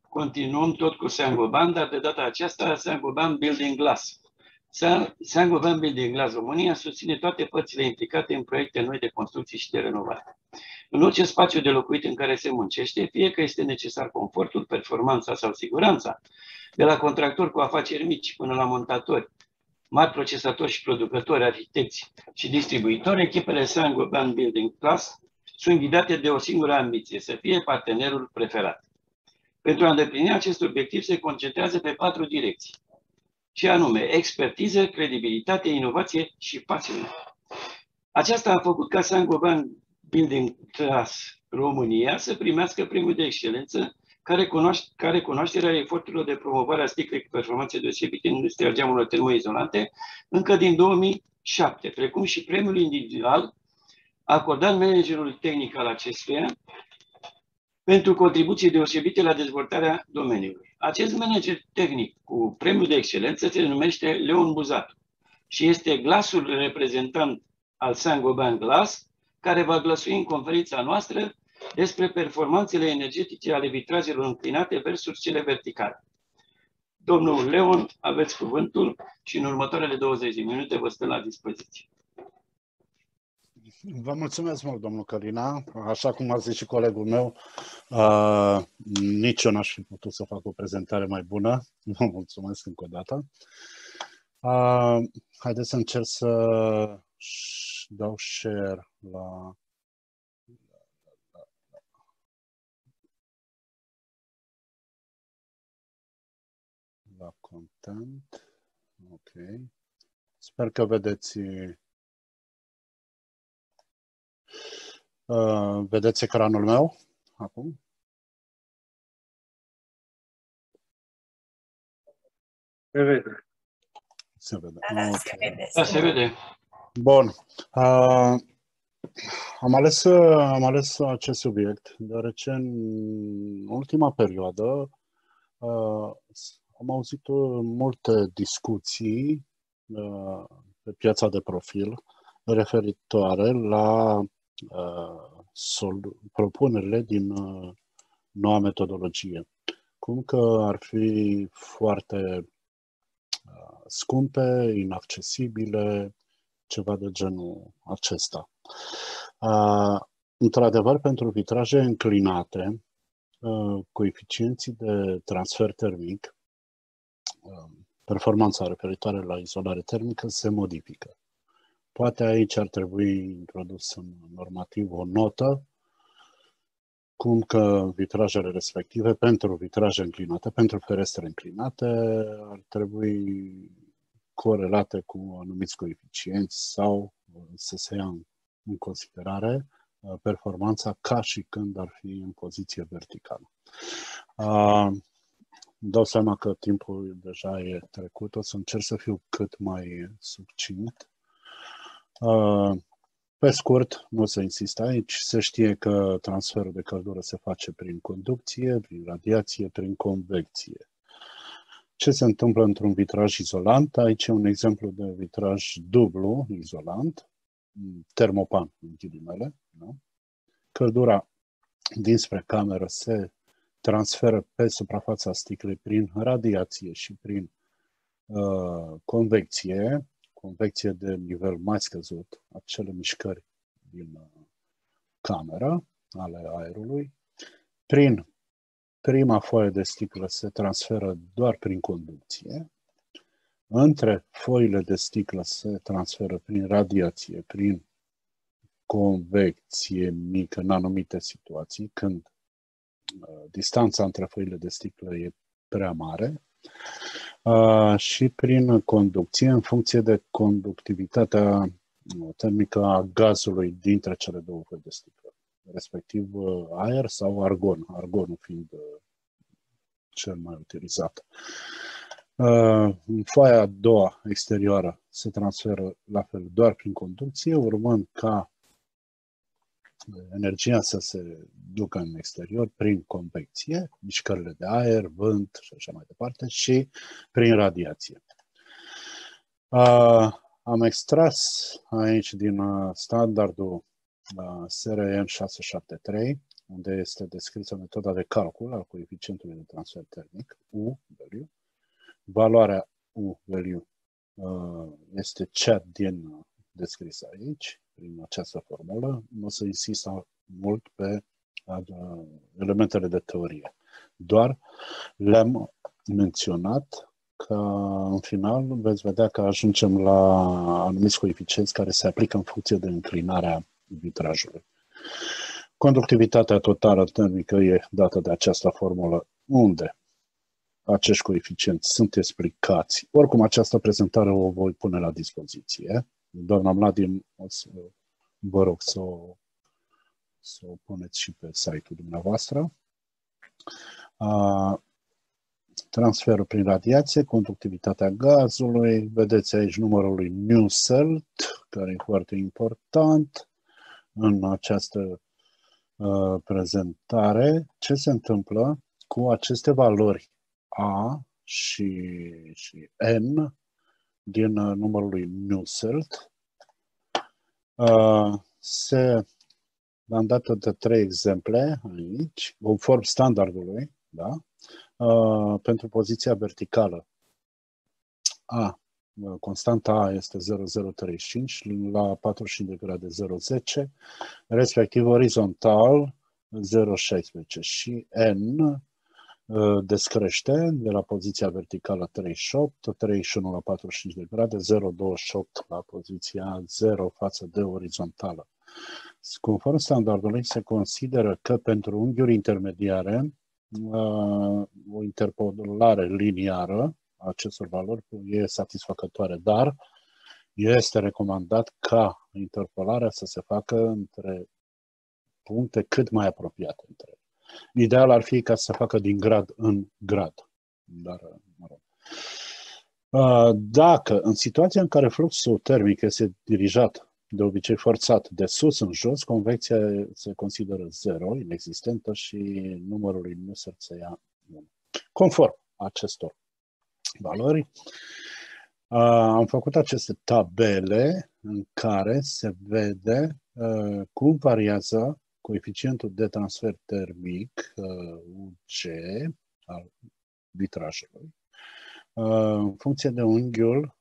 Continuăm tot cu Saint-Gobain, dar de data aceasta Saint-Gobain Building Glass. Saint-Gobain Building Glass România susține toate părțile implicate în proiecte noi de construcții și de renovare. În orice spațiu de locuit în care se muncește, fie că este necesar confortul, performanța sau siguranța, de la contractori cu afaceri mici până la montatori, mari procesatori și producători, arhitecți și distribuitori, echipele Saint-Gobain Building Glass sunt ghidate de o singură ambiție, să fie partenerul preferat. Pentru a îndeplini acest obiectiv se concentrează pe 4 direcții, și anume expertiză, credibilitate, inovație și pasiune. Aceasta a făcut ca Saint-Gobain Building Glass România să primească premiul de excelență care cunoașterea eforturilor de promovare a sticlei cu performanțe deosebite în industria geamurilor termoizolante încă din 2007, precum și premiul individual acordat managerului tehnic al acestuia pentru contribuții deosebite la dezvoltarea domeniului. Acest manager tehnic cu premiul de excelență se numește Leon Buzatu și este glasul reprezentant al Saint-Gobain Glass, care va glăsui în conferința noastră despre performanțele energetice ale vitrajelor înclinate versus cele verticale. Domnul Leon, aveți cuvântul și în următoarele 20 de minute vă stă la dispoziție. Vă mulțumesc mult, domnul Călina. Așa cum a zis și colegul meu, nici eu n-aș fi putut să fac o prezentare mai bună. Vă mulțumesc încă o dată. Haideți să încerc să dau share la content. Ok. Sper că vedeți vedeți ecranul meu acum? Se vede. Se vede. Da, Okay. se vede. Da, se vede. Bun. Am ales acest subiect deoarece în ultima perioadă am auzit multe discuții pe piața de profil referitoare la propunerile din noua metodologie. Cum că ar fi foarte scumpe, inaccesibile, ceva de genul acesta. Într-adevăr, pentru vitraje înclinate, coeficienții de transfer termic, performanța referitoare la izolare termică se modifică. Poate aici ar trebui introdus în normativ o notă, cum că vitrajele respective, pentru vitraje înclinate, pentru ferestre înclinate, ar trebui corelate cu anumiți coeficienți sau să se ia în în considerare performanța ca și când ar fi în poziție verticală. Îmi dau seama că timpul deja e trecut, o să încerc să fiu cât mai succint. Pe scurt, nu o să insist aici, se știe că transferul de căldură se face prin conducție, prin radiație, prin convecție. Ce se întâmplă într-un vitraj izolant? Aici e un exemplu de vitraj dublu izolant, termopan în ghilimele. Da? Căldura dinspre cameră se transferă pe suprafața sticlei prin radiație și prin convecție de nivel mai scăzut, acele mișcări din cameră ale aerului. Prin prima foaie de sticlă se transferă doar prin conducție. Între foile de sticlă se transferă prin radiație, prin convecție mică în anumite situații, când distanța între foile de sticlă e prea mare, și prin conducție în funcție de conductivitatea termică a gazului dintre cele două foi de sticlă, respectiv aer sau argon, argonul fiind cel mai utilizat. În foaia a doua exterioară se transferă la fel doar prin conducție, urmând ca energia să se ducă în exterior prin convecție, mișcările de aer, vânt și așa mai departe, și prin radiație. Am extras aici din standardul SRM 673, unde este descrisă metoda de calcul al coeficientului de transfer termic, U-value. Valoarea U-value este cea din descrisă aici, prin această formulă. Nu o să insist mult pe elementele de teorie. Doar le-am menționat că în final veți vedea că ajungem la anumiți coeficienți care se aplică în funcție de înclinarea vitrajului. Conductivitatea totală termică e dată de această formulă, unde acești coeficienți sunt explicați. Oricum, această prezentare o voi pune la dispoziție. Doamna Mladim, vă rog să o puneți și pe site-ul dumneavoastră. Transferul prin radiație, conductivitatea gazului, vedeți aici numărul lui Nusselt, care e foarte important în această prezentare. Ce se întâmplă cu aceste valori A și N din numărul lui Nusselt? Am dat de 3 exemple aici, conform standardului, da? Pentru poziția verticală. Constanta A este 0,035 la 45 de grade 0,10, respectiv orizontal 0,16 și N descrește de la poziția verticală 38, 31 la 45 de grade, 0,28 la poziția 0 față de orizontală. Conform standardului, se consideră că pentru unghiuri intermediare o interpolare liniară a acestor valori e satisfăcătoare, dar este recomandat ca interpolarea să se facă între puncte cât mai apropiate între ele. Ideal ar fi ca să se facă din grad în grad. Dar, mă rog. Dacă în situația în care fluxul termic este dirijat de obicei forțat de sus în jos, convecția se consideră 0, inexistentă, și numărul lui Nusselt se ia 1. Conform acestor valori, am făcut aceste tabele în care se vede cum variază coeficientul de transfer termic, UG, al vitrajului, în funcție de unghiul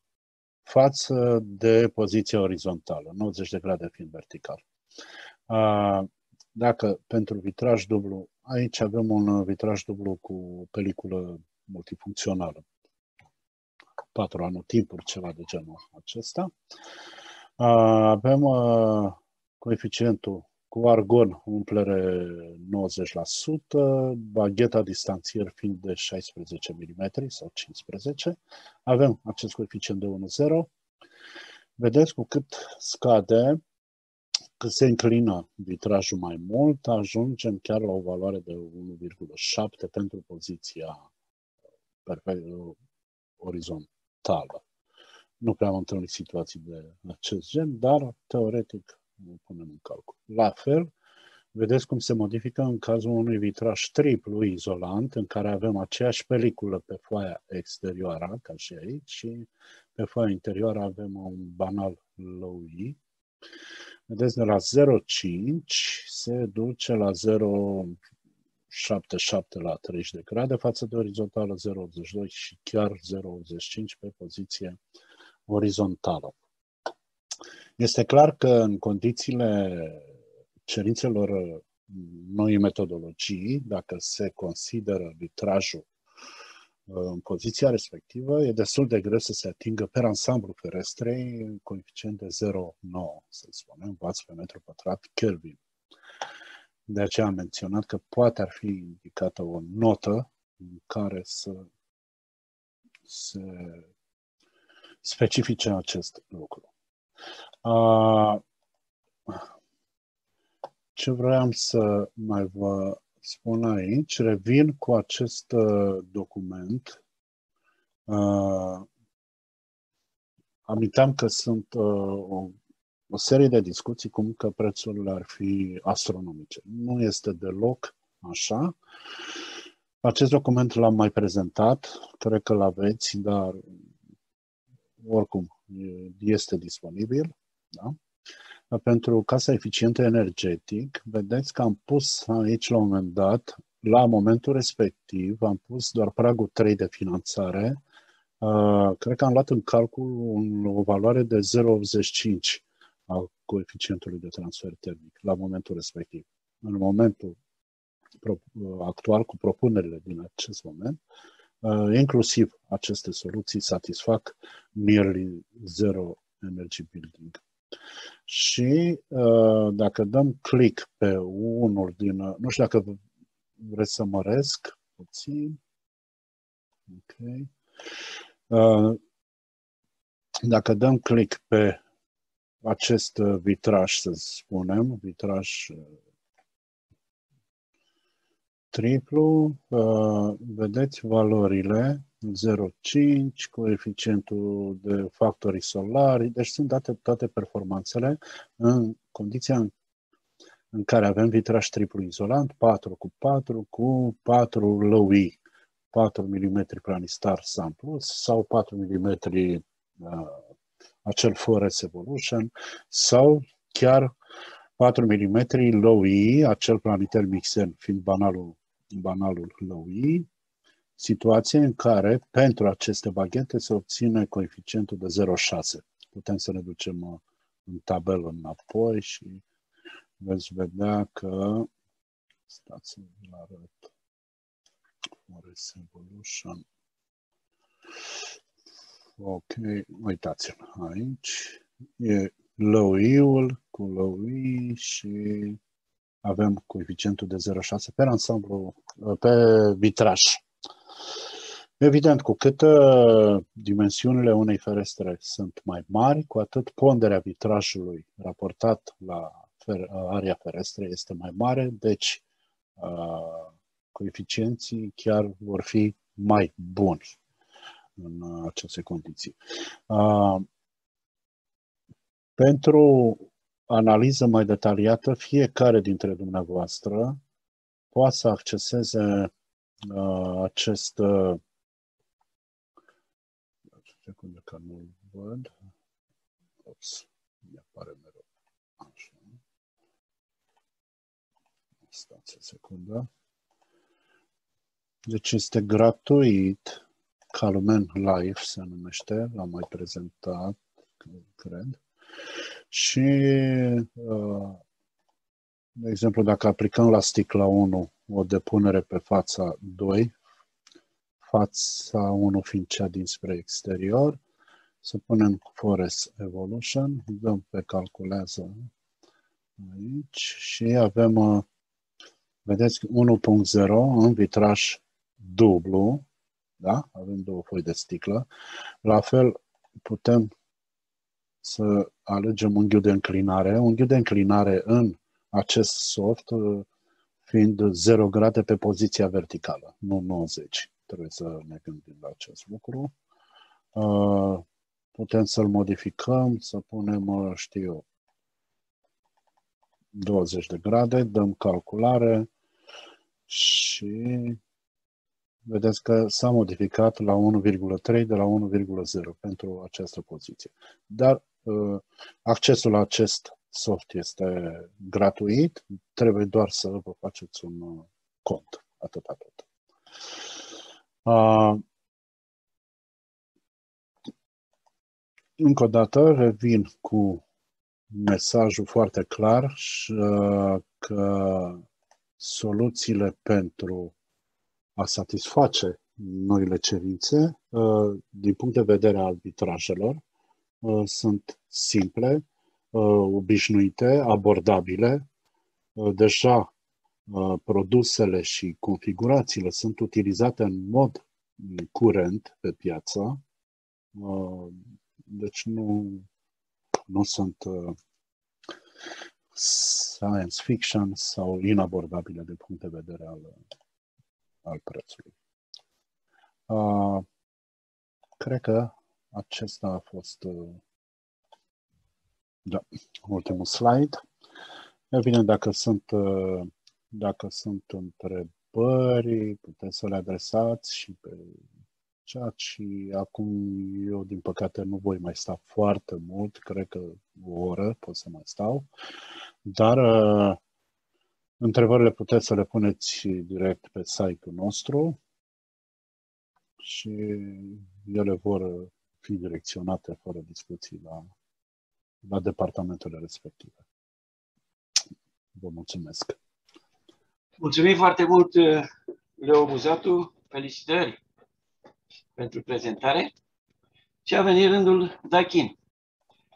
față de poziția orizontală, 90 de grade fiind vertical. Dacă pentru vitraj dublu, aici avem un vitraj dublu cu peliculă multifuncțională, 4 anotimpuri, ceva de genul acesta. Avem coeficientul cu argon umplere 90%, bagheta distanțier fiind de 16 mm sau 15. Avem acest coeficient de 1,0. Vedeți cu cât scade Când se înclină vitrajul mai mult, ajungem chiar la o valoare de 1,7 pentru poziția orizontală. Nu prea am întâlnit situații de acest gen, dar teoretic o punem în calcul. La fel, vedeți cum se modifică în cazul unui vitraj triplu izolant, în care avem aceeași peliculă pe foaia exterioară, ca și aici, și pe foaia interioară avem un banal low-E. Vedeți, de la 0,5 se duce la 0,77 la 30 de grade față de orizontală 0,82 și chiar 0,85 pe poziție orizontală. Este clar că în condițiile cerințelor noi metodologii, dacă se consideră vitrajul în poziția respectivă, e destul de greu să se atingă per ansamblu ferestrei un coeficient de 0,9, să spunem, W pe metru pătrat Kelvin. De aceea am menționat că poate ar fi indicată o notă în care să se specifice acest lucru. Ce vreau să mai vă spun aici, revin cu acest document. Aminteam că sunt o serie de discuții cum că prețurile ar fi astronomice. Nu este deloc așa. Acest document l-am mai prezentat, cred că l-aveți, dar oricum este disponibil. Da? Pentru Casa Eficientă Energetic, vedeți că am pus aici la un moment dat, la momentul respectiv, am pus doar pragul 3 de finanțare. Cred că am luat în calcul o valoare de 0,85 a coeficientului de transfer termic la momentul respectiv. În momentul actual, cu propunerile din acest moment, inclusiv aceste soluții satisfac nearly zero energy building. Și dacă dăm click pe unul din... Nu știu dacă vreți să măresc puțin. Ok. Dacă dăm click pe acest vitraj, să spunem, vitraj triplu, vedeți valorile 0,5, coeficientul de factorii solari, deci sunt date toate performanțele în condiția în care avem vitraj triplu izolant, 4x4 cu 4 low-E, 4 mm Planistar Sun Plus sau 4 mm acel Forest Evolution sau chiar 4 mm low-E, acel Planiter Mixen, fiind banalul low-E, situație în care pentru aceste baghete se obține coeficientul de 0,6. Putem să ne ducem în tabelă înapoi și veți vedea că stați să vă arăt Forest Evolution. Ok, uitați-vă aici. E low-E-ul cu low-E și avem coeficientul de 0,6 pe ansamblu, pe vitraj. Evident, cu cât dimensiunile unei ferestre sunt mai mari, cu atât ponderea vitrajului raportat la area ferestrei este mai mare, deci coeficienții chiar vor fi mai buni în aceste condiții. Pentru analiză mai detaliată, fiecare dintre dumneavoastră poate să acceseze acest secundă că nu-l văd. Ops, mi-apare mereu. Așa. Stați o secundă. Deci este gratuit. Calumen Live se numește, l-am mai prezentat, cred. Și, de exemplu, dacă aplicăm la sticla 1 o depunere pe fața 2, fața 1 fiind cea dinspre exterior, să punem Forest Evolution, dăm pe calculează aici și avem, vedeți, 1.0 în vitraj dublu, da? Avem două foi de sticlă. La fel putem să alegem unghiul de înclinare. Unghiul de înclinare în acest soft fiind 0 grade pe poziția verticală, nu 90. Trebuie să ne gândim la acest lucru. Putem să-l modificăm, să punem, știu eu, 20 de grade, dăm calculare și vedeți că s-a modificat la 1,3 de la 1,0 pentru această poziție. Dar accesul la acest soft este gratuit, trebuie doar să vă faceți un cont, atâta tot. Încă o dată revin cu mesajul foarte clar că soluțiile pentru a satisface noile cerințe, din punct de vedere al arbitrajelor, sunt simple, obișnuite, abordabile. Deja produsele și configurațiile sunt utilizate în mod curent pe piață, deci nu sunt science fiction sau inabordabile din punct de vedere al prețului. Cred că acesta a fost ultimul slide. Evident, dacă sunt întrebări, puteți să le adresați și pe chat și acum eu, din păcate, nu voi mai sta foarte mult, cred că o oră pot să mai stau, dar întrebările puteți să le puneți direct pe site-ul nostru și ele vor fi direcționate fără discuții la departamentele respective. Vă mulțumesc! Mulțumim foarte mult, Leo Buzatu, felicitări pentru prezentare. Și a venit rândul Daikin.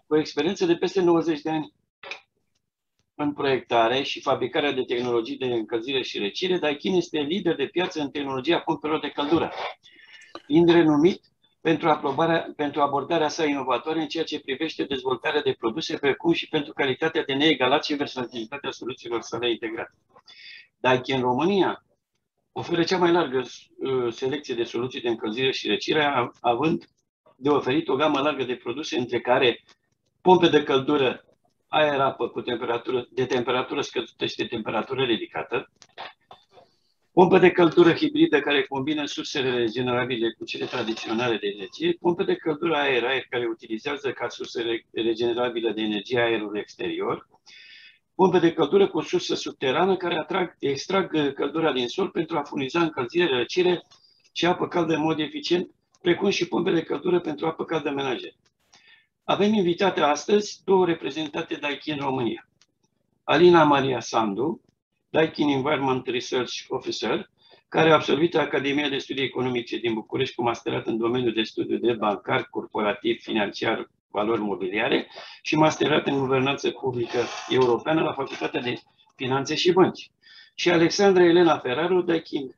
Cu o experiență de peste 90 de ani în proiectare și fabricarea de tehnologii de încălzire și răcire, Daikin este lider de piață în tehnologia pompelor de căldură, fiind renumit pentru abordarea sa inovatoare în ceea ce privește dezvoltarea de produse, precum și pentru calitatea de neegalat și versatilitatea soluțiilor sale integrate. Daikin România oferă cea mai largă selecție de soluții de încălzire și răcire, având de oferit o gamă largă de produse, între care pompe de căldură aer-apă cu temperatură scăzută și de temperatură ridicată, pompe de căldură hibridă care combină sursele regenerabile cu cele tradiționale de energie, pompe de căldură aer-aer care utilizează ca sursă regenerabilă de energie aerul exterior, pompe de căldură cu sursă subterană care extrag căldura din sol pentru a furniza încălzire, răcire și apă caldă în mod eficient, precum și pompe de căldură pentru apă caldă menajer. Avem invitate astăzi două reprezentate Daikin România. Alina Maria Sandu, Daikin Environment Research Officer, care a absolvit Academia de Studii Economice din București cu masterat în domeniul de studiu de bancar, corporativ, financiar, valori mobiliare și masterat în guvernanță publică europeană la Facultatea de Finanțe și Bănci. Și Alexandra Elena Ferraru, Daikin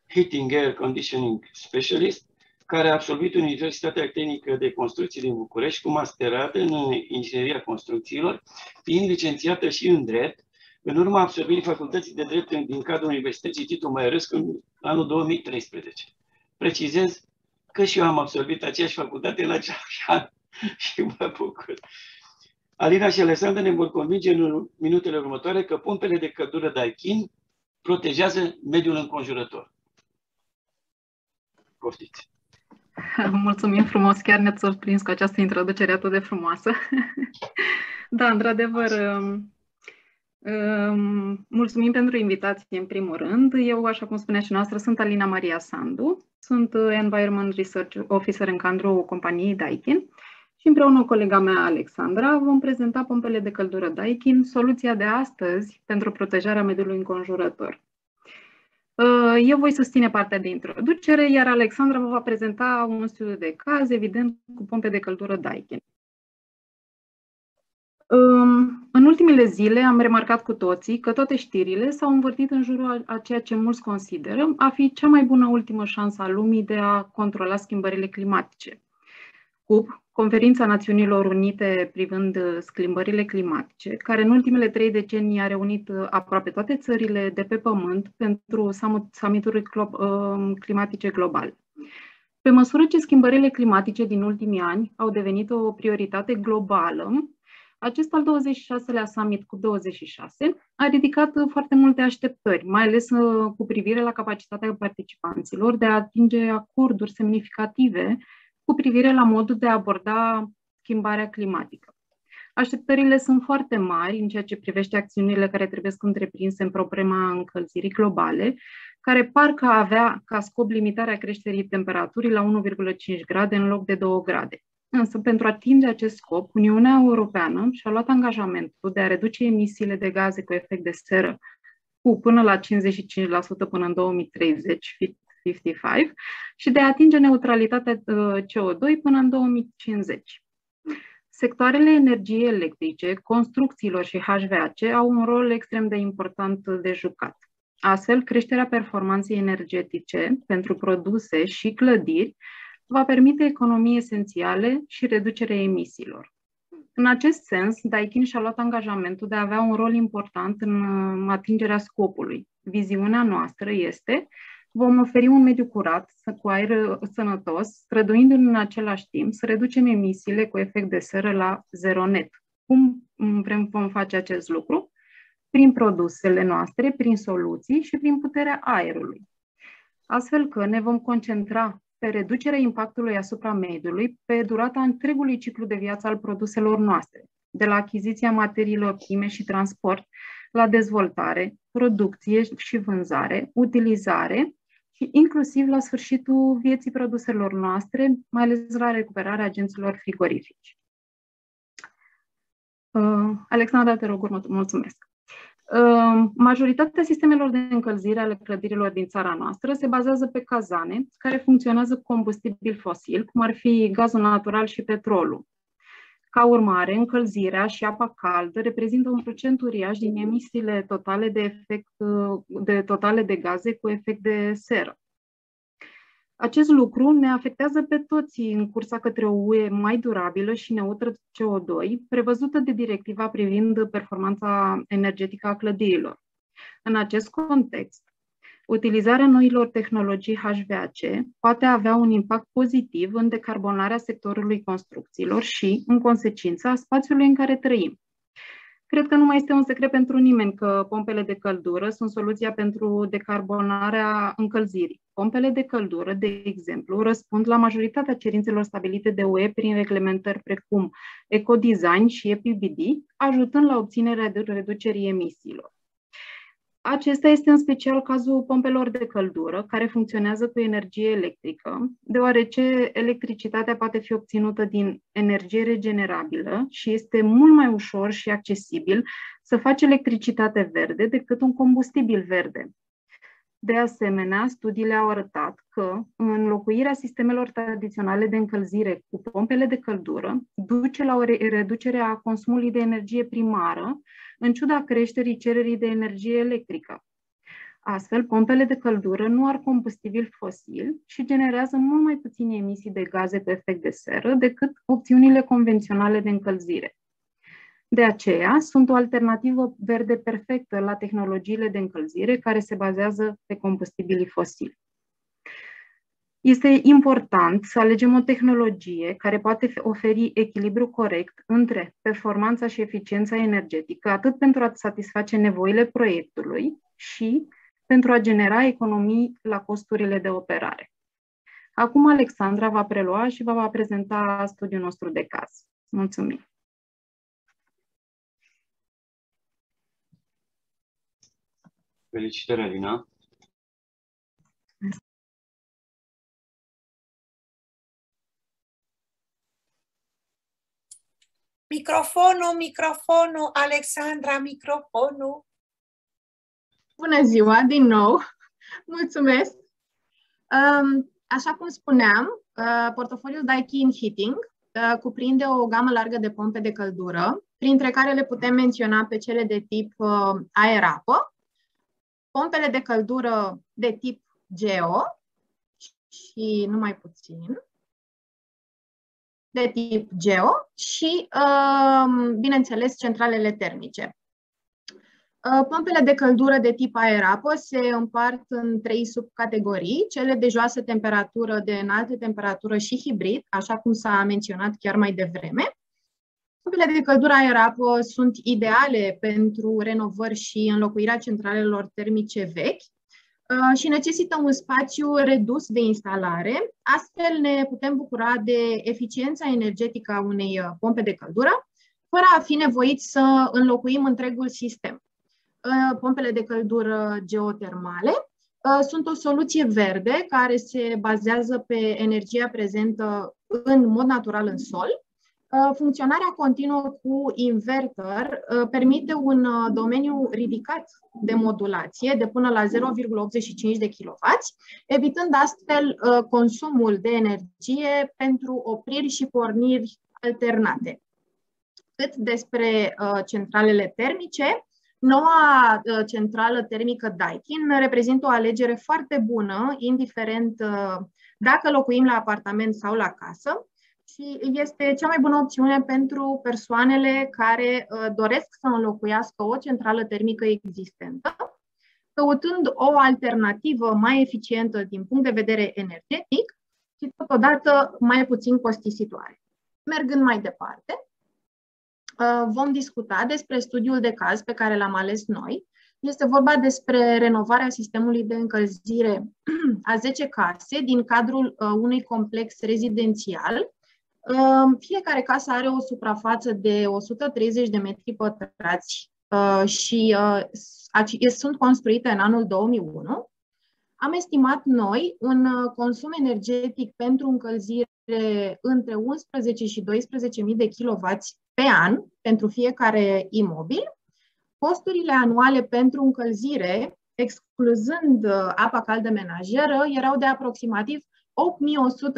Heating Air Conditioning Specialist, care a absolvit Universitatea Tehnică de Construcții din București cu masterat în ingineria construcțiilor, fiind licențiată și în drept, în urma absolvirii facultății de drept din cadrul Universității Titu Măirescu în anul 2013. Precizez că și eu am absolvit aceeași facultate în același an și mă bucur. Alina și Alexandra ne vor convinge în minutele următoare că pompele de căldură Daikin protejează mediul înconjurător. Poftiți! Mulțumim frumos, chiar ne-ați surprins cu această introducere atât de frumoasă. Da, într-adevăr, mulțumim pentru invitație în primul rând. Eu, așa cum spunea și noastră, sunt Alina Maria Sandu, sunt Environment Research Officer în cadrul companiei Daikin și împreună cu colega mea Alexandra vom prezenta pompele de căldură Daikin, soluția de astăzi pentru protejarea mediului înconjurător. Eu voi susține partea de introducere, iar Alexandra vă va prezenta un studiu de caz, evident, cu pompe de căldură Daikin. În ultimele zile am remarcat cu toții că toate știrile s-au învârtit în jurul a ceea ce mulți consideră a fi cea mai bună ultimă șansă a lumii de a controla schimbările climatice. CUP, Conferința Națiunilor Unite privind schimbările climatice, care în ultimele 3 decenii a reunit aproape toate țările de pe Pământ pentru summituri climatice globale. Pe măsură ce schimbările climatice din ultimii ani au devenit o prioritate globală, acest al 26-lea summit CUP26 a ridicat foarte multe așteptări, mai ales cu privire la capacitatea participanților de a atinge acorduri semnificative cu privire la modul de a aborda schimbarea climatică. Așteptările sunt foarte mari în ceea ce privește acțiunile care trebuie întreprinse în problema încălzirii globale, care parcă avea ca scop limitarea creșterii temperaturii la 1,5 grade în loc de 2 grade. Însă, pentru a atinge acest scop, Uniunea Europeană și-a luat angajamentul de a reduce emisiile de gaze cu efect de seră cu până la 55% până în 2030, 55, și de a atinge neutralitatea CO2 până în 2050. Sectoarele energiei electrice, construcțiilor și HVAC au un rol extrem de important de jucat. Astfel, creșterea performanței energetice pentru produse și clădiri va permite economii esențiale și reducerea emisiilor. În acest sens, Daikin și-a luat angajamentul de a avea un rol important în atingerea scopului. Viziunea noastră este: vom oferi un mediu curat, cu aer sănătos, străduindu-ne în același timp să reducem emisiile cu efect de seră la zero net. Cum vom face acest lucru? Prin produsele noastre, prin soluții și prin puterea aerului. Astfel că ne vom concentra pe reducerea impactului asupra mediului pe durata întregului ciclu de viață al produselor noastre, de la achiziția materiilor prime și transport, la dezvoltare, producție și vânzare, utilizare și inclusiv la sfârșitul vieții produselor noastre, mai ales la recuperarea agenților frigorifici. Alexandra, te rog, mulțumesc. Majoritatea sistemelor de încălzire ale clădirilor din țara noastră se bazează pe cazane care funcționează cu combustibil fosil, cum ar fi gazul natural și petrolul. Ca urmare, încălzirea și apa caldă reprezintă un procent uriaș din emisiile totale de gaze cu efect de seră. Acest lucru ne afectează pe toți în cursa către o UE mai durabilă și neutră CO2, prevăzută de directiva privind performanța energetică a clădirilor. În acest context, utilizarea noilor tehnologii HVAC poate avea un impact pozitiv în decarbonarea sectorului construcțiilor și, în consecință, a spațiului în care trăim. Cred că nu mai este un secret pentru nimeni că pompele de căldură sunt soluția pentru decarbonarea încălzirii. Pompele de căldură, de exemplu, răspund la majoritatea cerințelor stabilite de UE prin reglementări precum ecodesign și EPBD, ajutând la obținerea de reducerii emisiilor. Acesta este în special cazul pompelor de căldură, care funcționează cu energie electrică, deoarece electricitatea poate fi obținută din energie regenerabilă și este mult mai ușor și accesibil să faci electricitate verde decât un combustibil verde. De asemenea, studiile au arătat că înlocuirea sistemelor tradiționale de încălzire cu pompele de căldură duce la o reducere a consumului de energie primară, în ciuda creșterii cererii de energie electrică. Astfel, pompele de căldură nu ar combustibil fosil și generează mult mai puține emisii de gaze cu efect de seră decât opțiunile convenționale de încălzire. De aceea, sunt o alternativă verde perfectă la tehnologiile de încălzire care se bazează pe combustibilii fosili. Este important să alegem o tehnologie care poate oferi echilibru corect între performanța și eficiența energetică, atât pentru a satisface nevoile proiectului și pentru a genera economii la costurile de operare. Acum Alexandra va prelua și va prezenta studiul nostru de caz. Mulțumim! Felicitări, Alina! Microfonul, Alexandra, microfonul. Bună ziua, din nou! Mulțumesc! Așa cum spuneam, portofoliul Daikin Heating cuprinde o gamă largă de pompe de căldură, printre care le putem menționa pe cele de tip aer-apă, pompele de căldură de tip geo și numai puțin. de tip geo și, bineînțeles, centralele termice. Pompele de căldură de tip aer-apă se împart în 3 subcategorii, cele de joasă temperatură, de înaltă temperatură și hibrid, așa cum s-a menționat chiar mai devreme. Pompele de căldură aer-apă sunt ideale pentru renovări și înlocuirea centralelor termice vechi și necesită un spațiu redus de instalare. Astfel ne putem bucura de eficiența energetică a unei pompe de căldură, fără a fi nevoiți să înlocuim întregul sistem. Pompele de căldură geotermale sunt o soluție verde care se bazează pe energia prezentă în mod natural în sol. Funcționarea continuă cu inverter permite un domeniu ridicat de modulație de până la 0,85 de kW, evitând astfel consumul de energie pentru opriri și porniri alternate. Cât despre centralele termice, noua centrală termică Daikin reprezintă o alegere foarte bună, indiferent dacă locuim la apartament sau la casă, și este cea mai bună opțiune pentru persoanele care doresc să înlocuiască o centrală termică existentă, căutând o alternativă mai eficientă din punct de vedere energetic și totodată mai puțin costisitoare. Mergând mai departe, vom discuta despre studiul de caz pe care l-am ales noi. Este vorba despre renovarea sistemului de încălzire a 10 case din cadrul unui complex rezidențial. Fiecare casă are o suprafață de 130 de metri pătrați și sunt construite în anul 2001. Am estimat noi un consum energetic pentru încălzire între 11 și 12.000 de kW pe an pentru fiecare imobil. Costurile anuale pentru încălzire, excluzând apa caldă menajeră, erau de aproximativ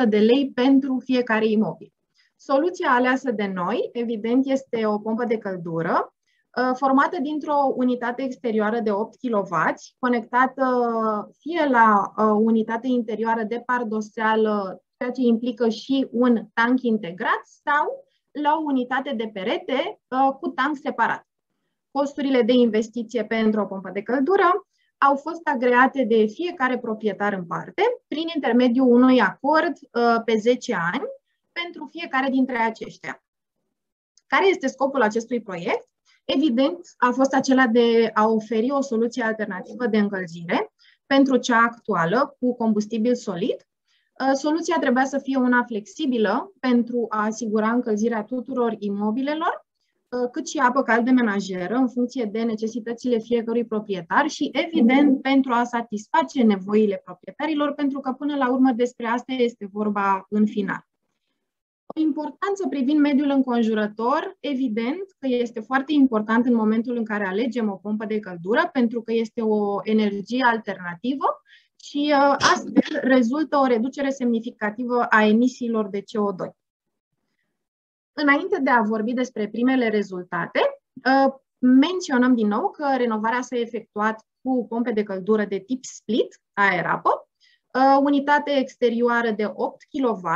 8.100 de lei pentru fiecare imobil. Soluția aleasă de noi, evident, este o pompă de căldură formată dintr-o unitate exterioară de 8 kW, conectată fie la unitate interioară de pardoseală, ceea ce implică și un tank integrat, sau la o unitate de perete cu tank separat. Costurile de investiție pentru o pompă de căldură au fost agreate de fiecare proprietar în parte, prin intermediul unui acord pe 10 ani pentru fiecare dintre aceștia. Care este scopul acestui proiect? Evident, a fost acela de a oferi o soluție alternativă de încălzire pentru cea actuală cu combustibil solid. Soluția trebuia să fie una flexibilă pentru a asigura încălzirea tuturor imobilelor, cât și apă caldă menajeră în funcție de necesitățile fiecărui proprietar și, evident, pentru a satisface nevoile proprietarilor, pentru că până la urmă despre asta este vorba în final. O importanță privind mediul înconjurător, evident că este foarte important în momentul în care alegem o pompă de căldură, pentru că este o energie alternativă și astfel rezultă o reducere semnificativă a emisiilor de CO2. Înainte de a vorbi despre primele rezultate, menționăm din nou că renovarea s-a efectuat cu pompe de căldură de tip split, aer-apă, unitate exterioară de 8 kW,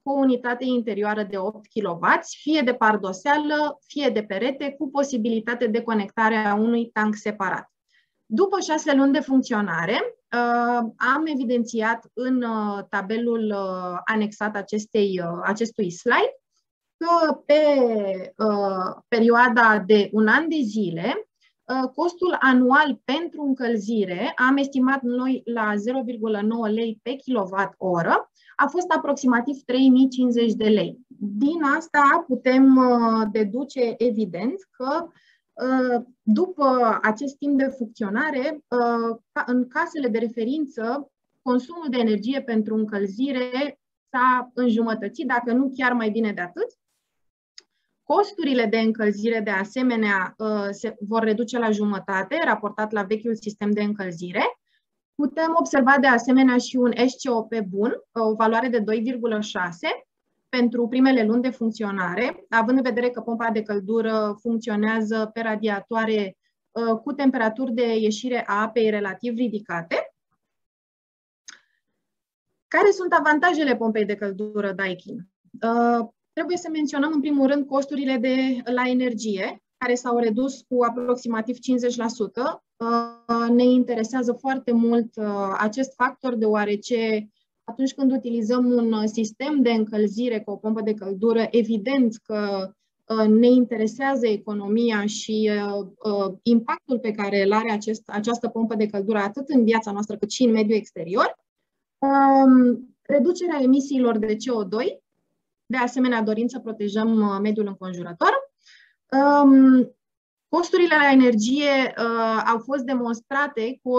cu o unitate interioară de 8 kW, fie de pardoseală, fie de perete, cu posibilitate de conectare a unui tank separat. După 6 luni de funcționare, am evidențiat în tabelul anexat acestui slide că pe perioada de un an de zile, costul anual pentru încălzire, am estimat noi la 0,9 lei pe kWh, a fost aproximativ 3.050 de lei. Din asta putem deduce evident că după acest timp de funcționare, în casele de referință, consumul de energie pentru încălzire s-a înjumătățit, dacă nu chiar mai bine de atât. Costurile de încălzire, de asemenea, se vor reduce la jumătate, raportat la vechiul sistem de încălzire. Putem observa de asemenea și un SCOP bun, o valoare de 2,6 pentru primele luni de funcționare, având în vedere că pompa de căldură funcționează pe radiatoare cu temperaturi de ieșire a apei relativ ridicate. Care sunt avantajele pompei de căldură Daikin? Trebuie să menționăm în primul rând costurile la energie, care s-au redus cu aproximativ 50%. Ne interesează foarte mult acest factor, deoarece atunci când utilizăm un sistem de încălzire cu o pompă de căldură, evident că ne interesează economia și impactul pe care îl are această pompă de căldură atât în viața noastră cât și în mediul exterior. Reducerea emisiilor de CO2, de asemenea dorim să protejăm mediul înconjurător. Costurile la energie au fost demonstrate cu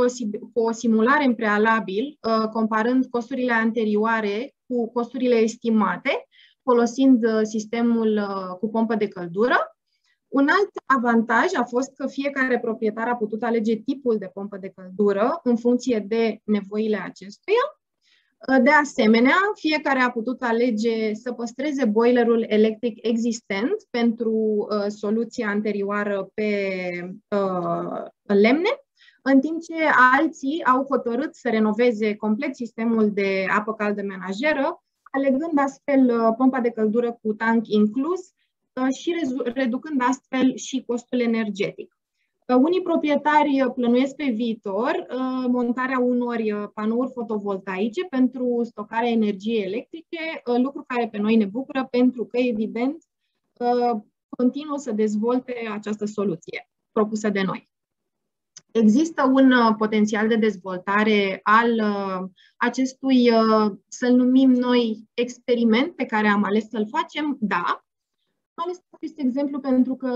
o simulare în prealabil, comparând costurile anterioare cu costurile estimate, folosind sistemul cu pompă de căldură. Un alt avantaj a fost că fiecare proprietar a putut alege tipul de pompă de căldură în funcție de nevoile acestuia. De asemenea, fiecare a putut alege să păstreze boilerul electric existent pentru soluția anterioară pe lemne, în timp ce alții au hotărât să renoveze complet sistemul de apă caldă menajeră, alegând astfel pompa de căldură cu tank inclus și reducând astfel și costul energetic. Unii proprietari plănuiesc pe viitor montarea unor panouri fotovoltaice pentru stocarea energiei electrice, lucru care pe noi ne bucură pentru că, evident, continuă să dezvolte această soluție propusă de noi. Există un potențial de dezvoltare al acestui, să-l numim noi, experiment pe care am ales să-l facem? Da. Am ales acest exemplu pentru că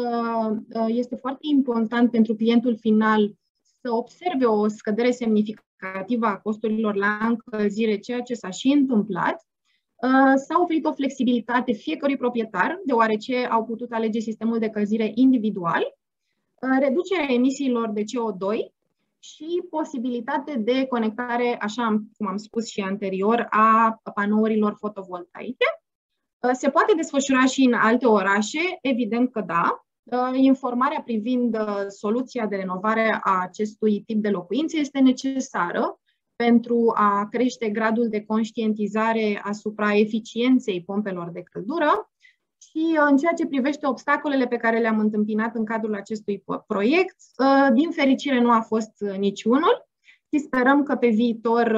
este foarte important pentru clientul final să observe o scădere semnificativă a costurilor la încălzire, ceea ce s-a și întâmplat. S-a oferit o flexibilitate fiecărui proprietar, deoarece au putut alege sistemul de călzire individual, reducerea emisiilor de CO2 și posibilitate de conectare, așa cum am spus și anterior, a panourilor fotovoltaice. Se poate desfășura și în alte orașe? Evident că da. Informarea privind soluția de renovare a acestui tip de locuințe este necesară pentru a crește gradul de conștientizare asupra eficienței pompelor de căldură și în ceea ce privește obstacolele pe care le-am întâmpinat în cadrul acestui proiect, din fericire nu a fost niciunul și sperăm că pe viitor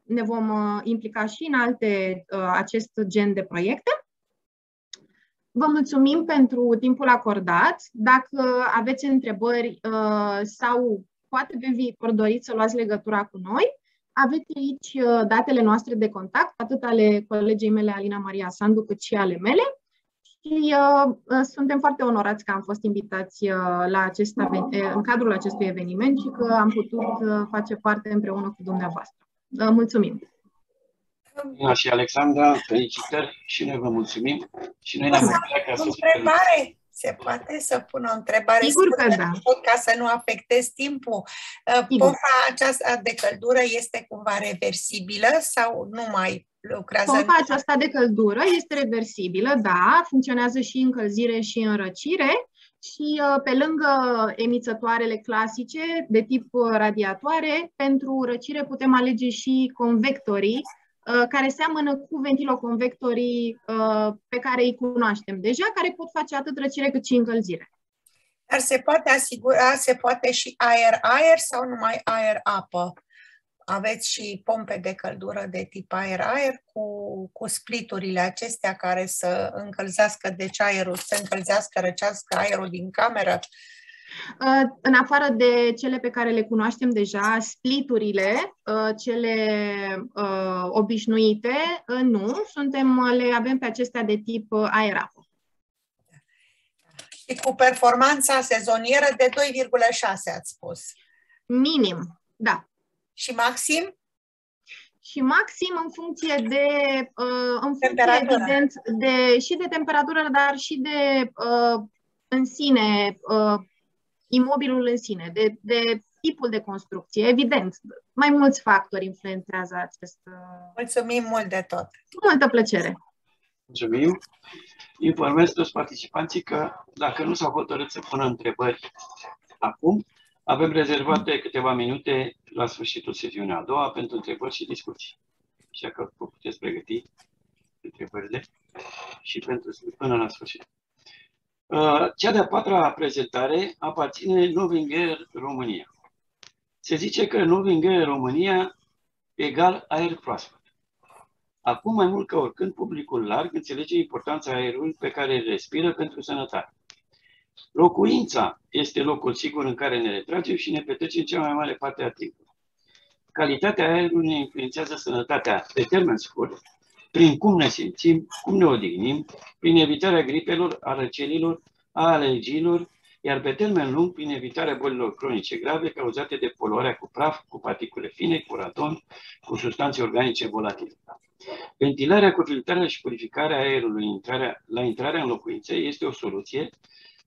ne vom implica și în alte acest gen de proiecte. Vă mulțumim pentru timpul acordat. Dacă aveți întrebări sau poate pe viitor doriți să luați legătura cu noi, aveți aici datele noastre de contact, atât ale colegei mele, Alina Maria Sandu, cât și ale mele. Și suntem foarte onorați că am fost invitați în cadrul acestui eveniment și că am putut face parte împreună cu dumneavoastră. Mulțumim! Ina și Alexandra, felicitări și noi vă mulțim. Și noi ne-am o întrebare. Se poate să pun o întrebare? Sigur că da. Ca să nu afectez timpul. Pompa aceasta de căldură este cumva reversibilă sau nu mai lucrează? Pompa aceasta de căldură este reversibilă, da, funcționează și încălzire și înrăcire și pe lângă emițătoarele clasice de tip radiatoare, pentru răcire putem alege și convectorii, care seamănă cu ventiloconvectorii pe care îi cunoaștem deja, care pot face atât răcire cât și încălzire. Dar se poate asigura, se poate și aer-aer sau numai aer-apă? Aveți și pompe de căldură de tip aer-aer cu spliturile acestea care să încălzească, deci aerul, să încălzească, răcească aerul din cameră? În afară de cele pe care le cunoaștem deja, spliturile, cele obișnuite, nu, le avem pe acestea de tip aer-apă. Și cu performanța sezonieră de 2,6 ați spus? Minim, da. Și maxim? Și maxim în funcție de, temperatură. Evident, și de temperatură, dar și de în sine, imobilul în sine, de tipul de construcție. Evident, mai mulți factori influențează acest... Mulțumim mult de tot! Cu multă plăcere! Mulțumim! Informez toți participanții că dacă nu s-au hotărât să pună întrebări acum, avem rezervate câteva minute la sfârșitul sesiunii a doua pentru întrebări și discuții. Așa că vă puteți pregăti întrebările și până la sfârșit. Cea de-a patra prezentare aparține Novinger România. Se zice că Novinger România egal aer proaspăt. Acum, mai mult ca oricând, publicul larg înțelege importanța aerului pe care îl respiră pentru sănătate. Locuința este locul sigur în care ne retragem și ne petrecem cea mai mare parte a timpului. Calitatea aerului ne influențează sănătatea pe termen scurt, prin cum ne simțim, cum ne odihnim, prin evitarea gripelor, a răcelilor, a alergiilor, iar pe termen lung prin evitarea bolilor cronice grave cauzate de poluarea cu praf, cu particule fine, cu radon, cu substanțe organice volatile. Ventilarea cu filtrarea și purificarea aerului la intrarea în locuințe este o soluție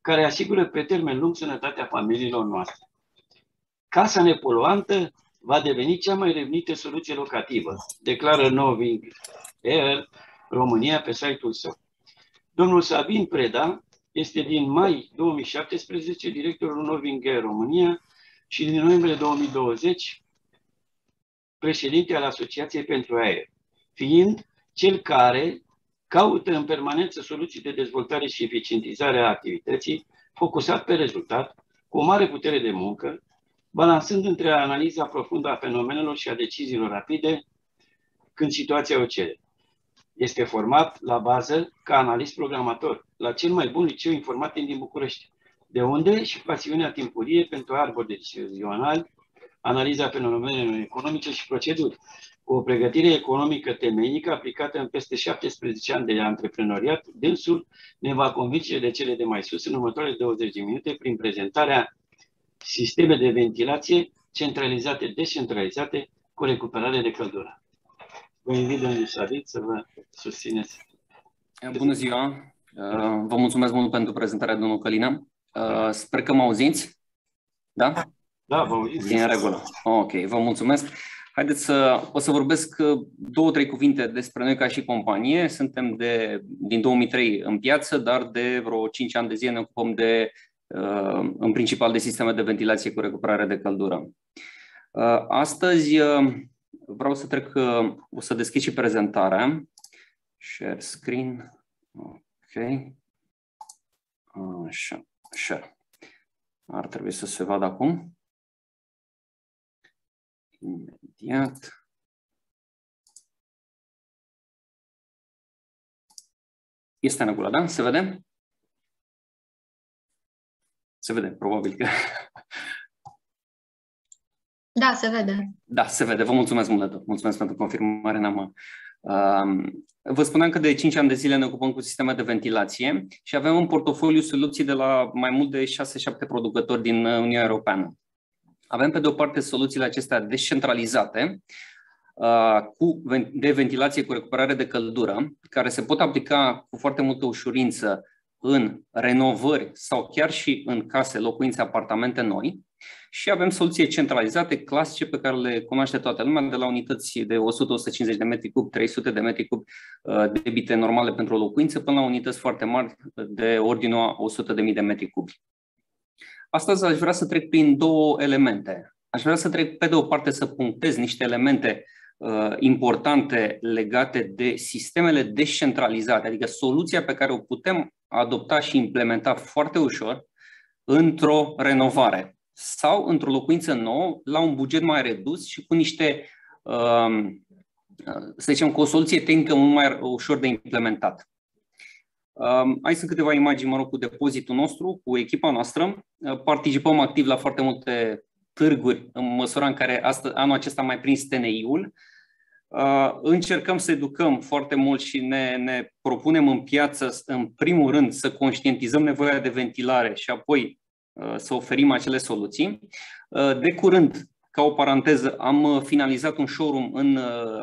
care asigură pe termen lung sănătatea familiilor noastre. Casa nepoluantă va deveni cea mai revenită soluție locativă, declară Novinger România pe site-ul său. Domnul Sabin Preda este din mai 2017 directorul Novinger România și din noiembrie 2020 președinte al Asociației pentru Aer, fiind cel care caută în permanență soluții de dezvoltare și eficientizare a activității, focusat pe rezultat, cu o mare putere de muncă, balansând între analiza profundă a fenomenelor și a deciziilor rapide când situația o cere. Este format la bază ca analist programator la cel mai bun liceu informatic din București, de unde și pasiunea timpurie pentru arbori decizionali, analiza fenomenelor economice și proceduri, cu o pregătire economică temeinică aplicată în peste 17 ani de antreprenoriat. Dânsul ne va convinge de cele de mai sus în următoarele 20 de minute prin prezentarea sisteme de ventilație centralizate, descentralizate, cu recuperare de căldură. Vă invit, domnul Șarit, să vă susțineți. Bună ziua! Vă mulțumesc mult pentru prezentarea, domnul Călina. Sper că mă auziți. Da? Da, vă auziți. Din regulă. Ok, vă mulțumesc. Haideți o să vorbesc 2-3 cuvinte despre noi ca și companie. Suntem din 2003 în piață, dar de vreo 5 ani de zile ne ocupăm în principal de sisteme de ventilație cu recuperare de căldură. Astăzi vreau să o să deschid și prezentarea. Share screen. Ok. Așa. Share. Ar trebui să se vadă acum. Imediat. Este în regulă, da? Se vede? Se vede, probabil că... Da, se vede. Da, se vede. Vă mulțumesc mult. Mulțumesc pentru confirmare, Nama. Vă spuneam că de 5 ani de zile ne ocupăm cu sisteme de ventilație și avem în portofoliu soluții de la mai mult de 6-7 producători din Uniunea Europeană. Avem pe de o parte soluțiile acestea descentralizate de ventilație cu recuperare de căldură, care se pot aplica cu foarte multă ușurință în renovări sau chiar și în case, locuințe, apartamente noi. Și avem soluții centralizate, clasice, pe care le cunoaște toată lumea, de la unități de 100-150 de metri cub, 300 de metri cub, debite normale pentru o locuință, până la unități foarte mari de ordinul 100.000 de metri cubi. Astăzi aș vrea să trec prin două elemente. Aș vrea să trec pe de o parte să punctez niște elemente importante legate de sistemele descentralizate, adică soluția pe care o putem adopta și implementa foarte ușor într-o renovare sau într-o locuință nouă, la un buget mai redus și cu niște, să zicem, cu o soluție tehnică mult mai ușor de implementat. Aici sunt câteva imagini, cu depozitul nostru, cu echipa noastră. Participăm activ la foarte multe târguri, în măsura în care anul acesta am mai prins TNI-ul. Încercăm să educăm foarte mult și ne propunem în piață, în primul rând, să conștientizăm nevoia de ventilare și apoi să oferim acele soluții. De curând, ca o paranteză, am finalizat un showroom în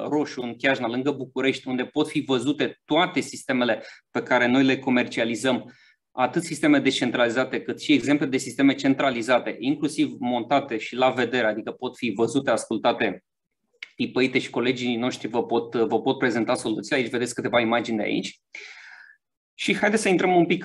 Roșu, în Chiajna, lângă București, unde pot fi văzute toate sistemele pe care noi le comercializăm, atât sisteme descentralizate, cât și exemple de sisteme centralizate, inclusiv montate și la vedere, adică pot fi văzute, ascultate, tipăite și colegii noștri vă pot prezenta soluția. Aici vedeți câteva imagini de aici. Și haideți să intrăm un pic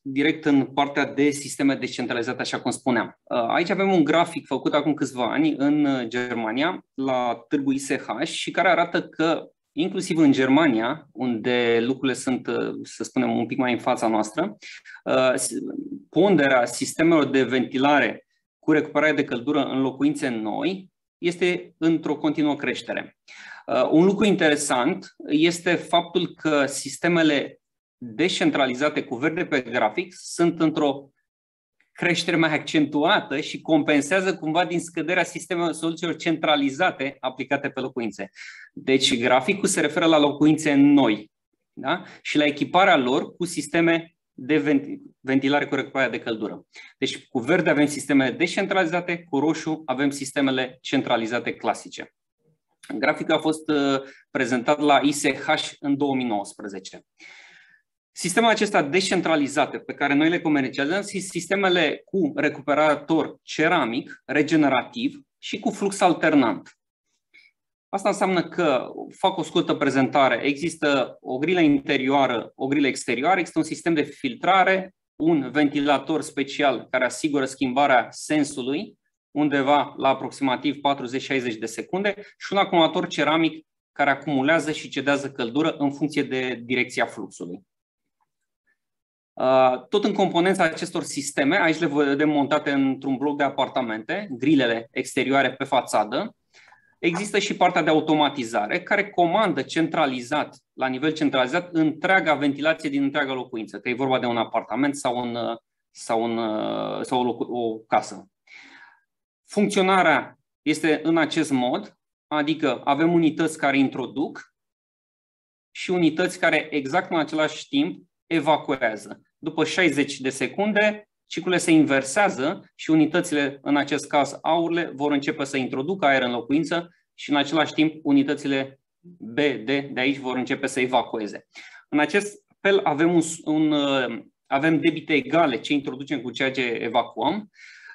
direct în partea de sisteme descentralizate, așa cum spuneam. Aici avem un grafic făcut acum câțiva ani în Germania, la Târgu ISH, și care arată că inclusiv în Germania, unde lucrurile sunt, să spunem, un pic mai în fața noastră, ponderea sistemelor de ventilare cu recuperare de căldură în locuințe noi este într-o continuă creștere. Un lucru interesant este faptul că sistemele descentralizate cu verde pe grafic sunt într-o creștere mai accentuată și compensează cumva din scăderea sistemelor soluțiilor centralizate aplicate pe locuințe. Deci graficul se referă la locuințe noi, da? Și la echiparea lor cu sisteme de ventilare cu recuperare de căldură. Deci cu verde avem sistemele descentralizate, cu roșu avem sistemele centralizate clasice. Graficul a fost prezentat la ISH în 2019. Sistemele acestea descentralizate pe care noi le comercializăm sunt sistemele cu recuperator ceramic, regenerativ și cu flux alternant. Asta înseamnă că, fac o scurtă prezentare, există o grilă interioară, o grilă exterioară, există un sistem de filtrare, un ventilator special care asigură schimbarea sensului undeva la aproximativ 40-60 de secunde și un acumulator ceramic care acumulează și cedează căldură în funcție de direcția fluxului. Tot în componența acestor sisteme, aici le vedem montate într-un bloc de apartamente, grilele exterioare pe fațadă, există și partea de automatizare care comandă centralizat, la nivel centralizat, întreaga ventilație din întreaga locuință, că e vorba de un apartament sau o casă. Funcționarea este în acest mod, adică avem unități care introduc și unități care exact în același timp evacuează. După 60 de secunde, ciclurile se inversează și unitățile, în acest caz aurile, vor începe să introducă aer în locuință și în același timp unitățile B, D de aici vor începe să evacueze. În acest fel avem debite egale ce introducem cu ceea ce evacuăm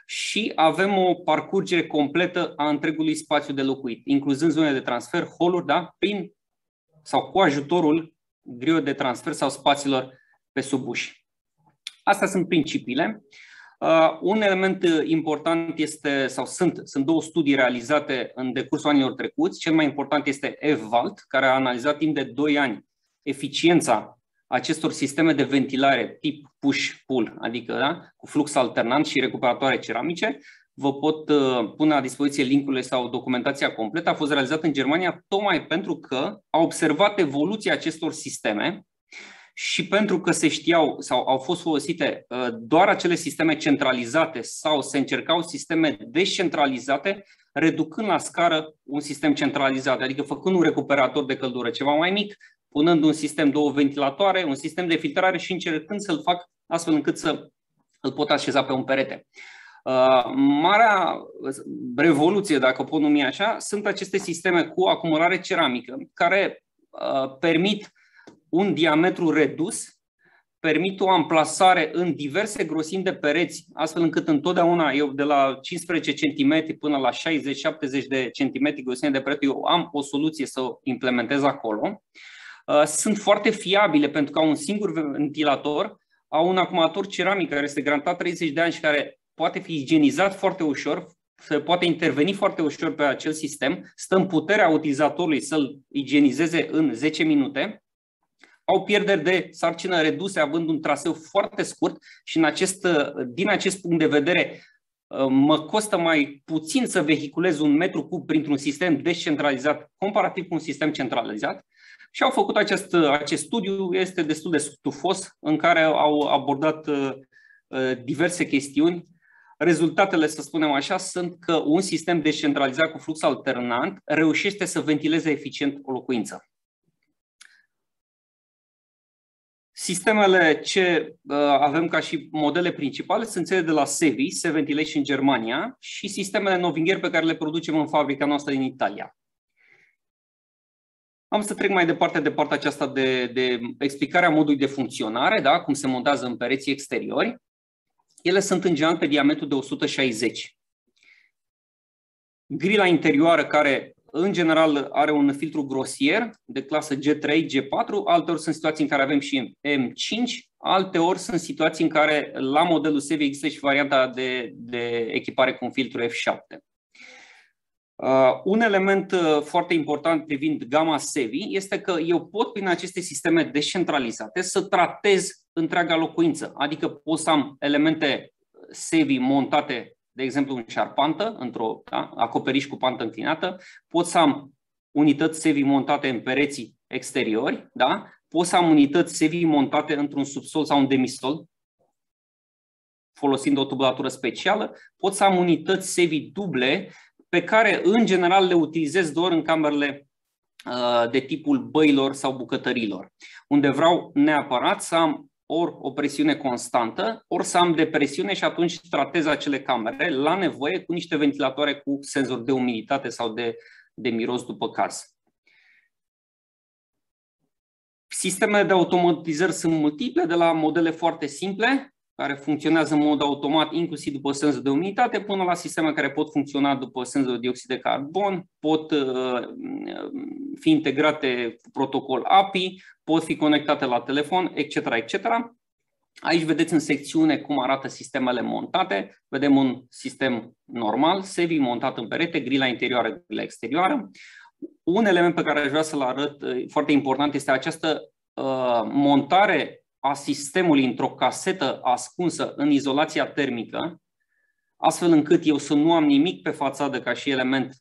și avem o parcurgere completă a întregului spațiu de locuit, incluzând zone de transfer, holuri, da, prin sau cu ajutorul grilor de transfer sau spațiilor pe sub uși. Astea sunt principiile. Un element important este, sau sunt două studii realizate în decursul anilor trecuți. Cel mai important este EVALT, care a analizat timp de 2 ani eficiența acestor sisteme de ventilare tip push-pull, adică da, cu flux alternant și recuperatoare ceramice. Vă pot pune la dispoziție link-urile sau documentația completă. A fost realizat în Germania tocmai pentru că a observat evoluția acestor sisteme și pentru că se știau sau au fost folosite doar acele sisteme centralizate sau se încercau sisteme descentralizate, reducând la scară un sistem centralizat, adică făcând un recuperator de căldură ceva mai mic, punând un sistem, 2 ventilatoare, un sistem de filtrare și încercând să-l fac astfel încât să îl pot așeza pe un perete. Marea revoluție, dacă pot numi așa, sunt aceste sisteme cu acumulare ceramică care permit un diametru redus, permit o amplasare în diverse grosimi de pereți, astfel încât întotdeauna eu de la 15 cm până la 60-70 de cm grosime de perete, eu am o soluție să o implementez acolo. Sunt foarte fiabile pentru că au un singur ventilator, au un acumulator ceramic care este garantat 30 de ani și care poate fi igienizat foarte ușor, se poate interveni foarte ușor pe acel sistem, stă în puterea utilizatorului să-l igienizeze în 10 minute, au pierderi de sarcină reduse având un traseu foarte scurt și din acest punct de vedere mă costă mai puțin să vehiculez 1 metru cub printr-un sistem descentralizat comparativ cu un sistem centralizat. Și au făcut acest studiu, este destul de stufos, în care au abordat diverse chestiuni. Rezultatele, să spunem așa, sunt că un sistem descentralizat cu flux alternant reușește să ventileze eficient o locuință. Sistemele ce avem ca și modele principale sunt cele de la Sevi, Se-Ventilation în Germania, și sistemele Novinger pe care le producem în fabrica noastră din Italia. Am să trec mai departe de partea aceasta de explicarea modului de funcționare, da? Cum se montează în pereții exteriori. Ele sunt în general pe diametru de 160. Grila interioară, care în general are un filtru grosier de clasă G3, G4, alteori sunt situații în care avem și M5, alteori sunt situații în care la modelul Sevi există și varianta de echipare cu un filtru F7. Un element foarte important privind gama SEVI este că eu pot, prin aceste sisteme descentralizate, să tratez întreaga locuință. Adică pot să am elemente SEVI montate, de exemplu, în șarpantă, într-o acoperiș cu pantă înclinată, pot să am unități SEVI montate în pereții exteriori, da? Pot să am unități SEVI montate într-un subsol sau un demisol, folosind o tubulatură specială, pot să am unități SEVI duble, pe care în general le utilizez doar în camerele de tipul băilor sau bucătărilor, unde vreau neapărat să am ori o presiune constantă, ori să am depresiune și atunci tratez acele camere la nevoie cu niște ventilatoare cu senzor de umiditate sau de miros după caz. Sistemele de automatizări sunt multiple, de la modele foarte simple, care funcționează în mod automat, inclusiv după senzor de umiditate, până la sisteme care pot funcționa după senzor de dioxid de carbon, pot fi integrate cu protocol API, pot fi conectate la telefon, etc., etc. Aici vedeți în secțiune cum arată sistemele montate. Vedem un sistem normal, SEVI, montat în perete, grila interioară, grila exterioară. Un element pe care aș vrea să-l arăt foarte important este această montare a sistemului într-o casetă ascunsă în izolația termică, astfel încât eu să nu am nimic pe fațadă ca și element,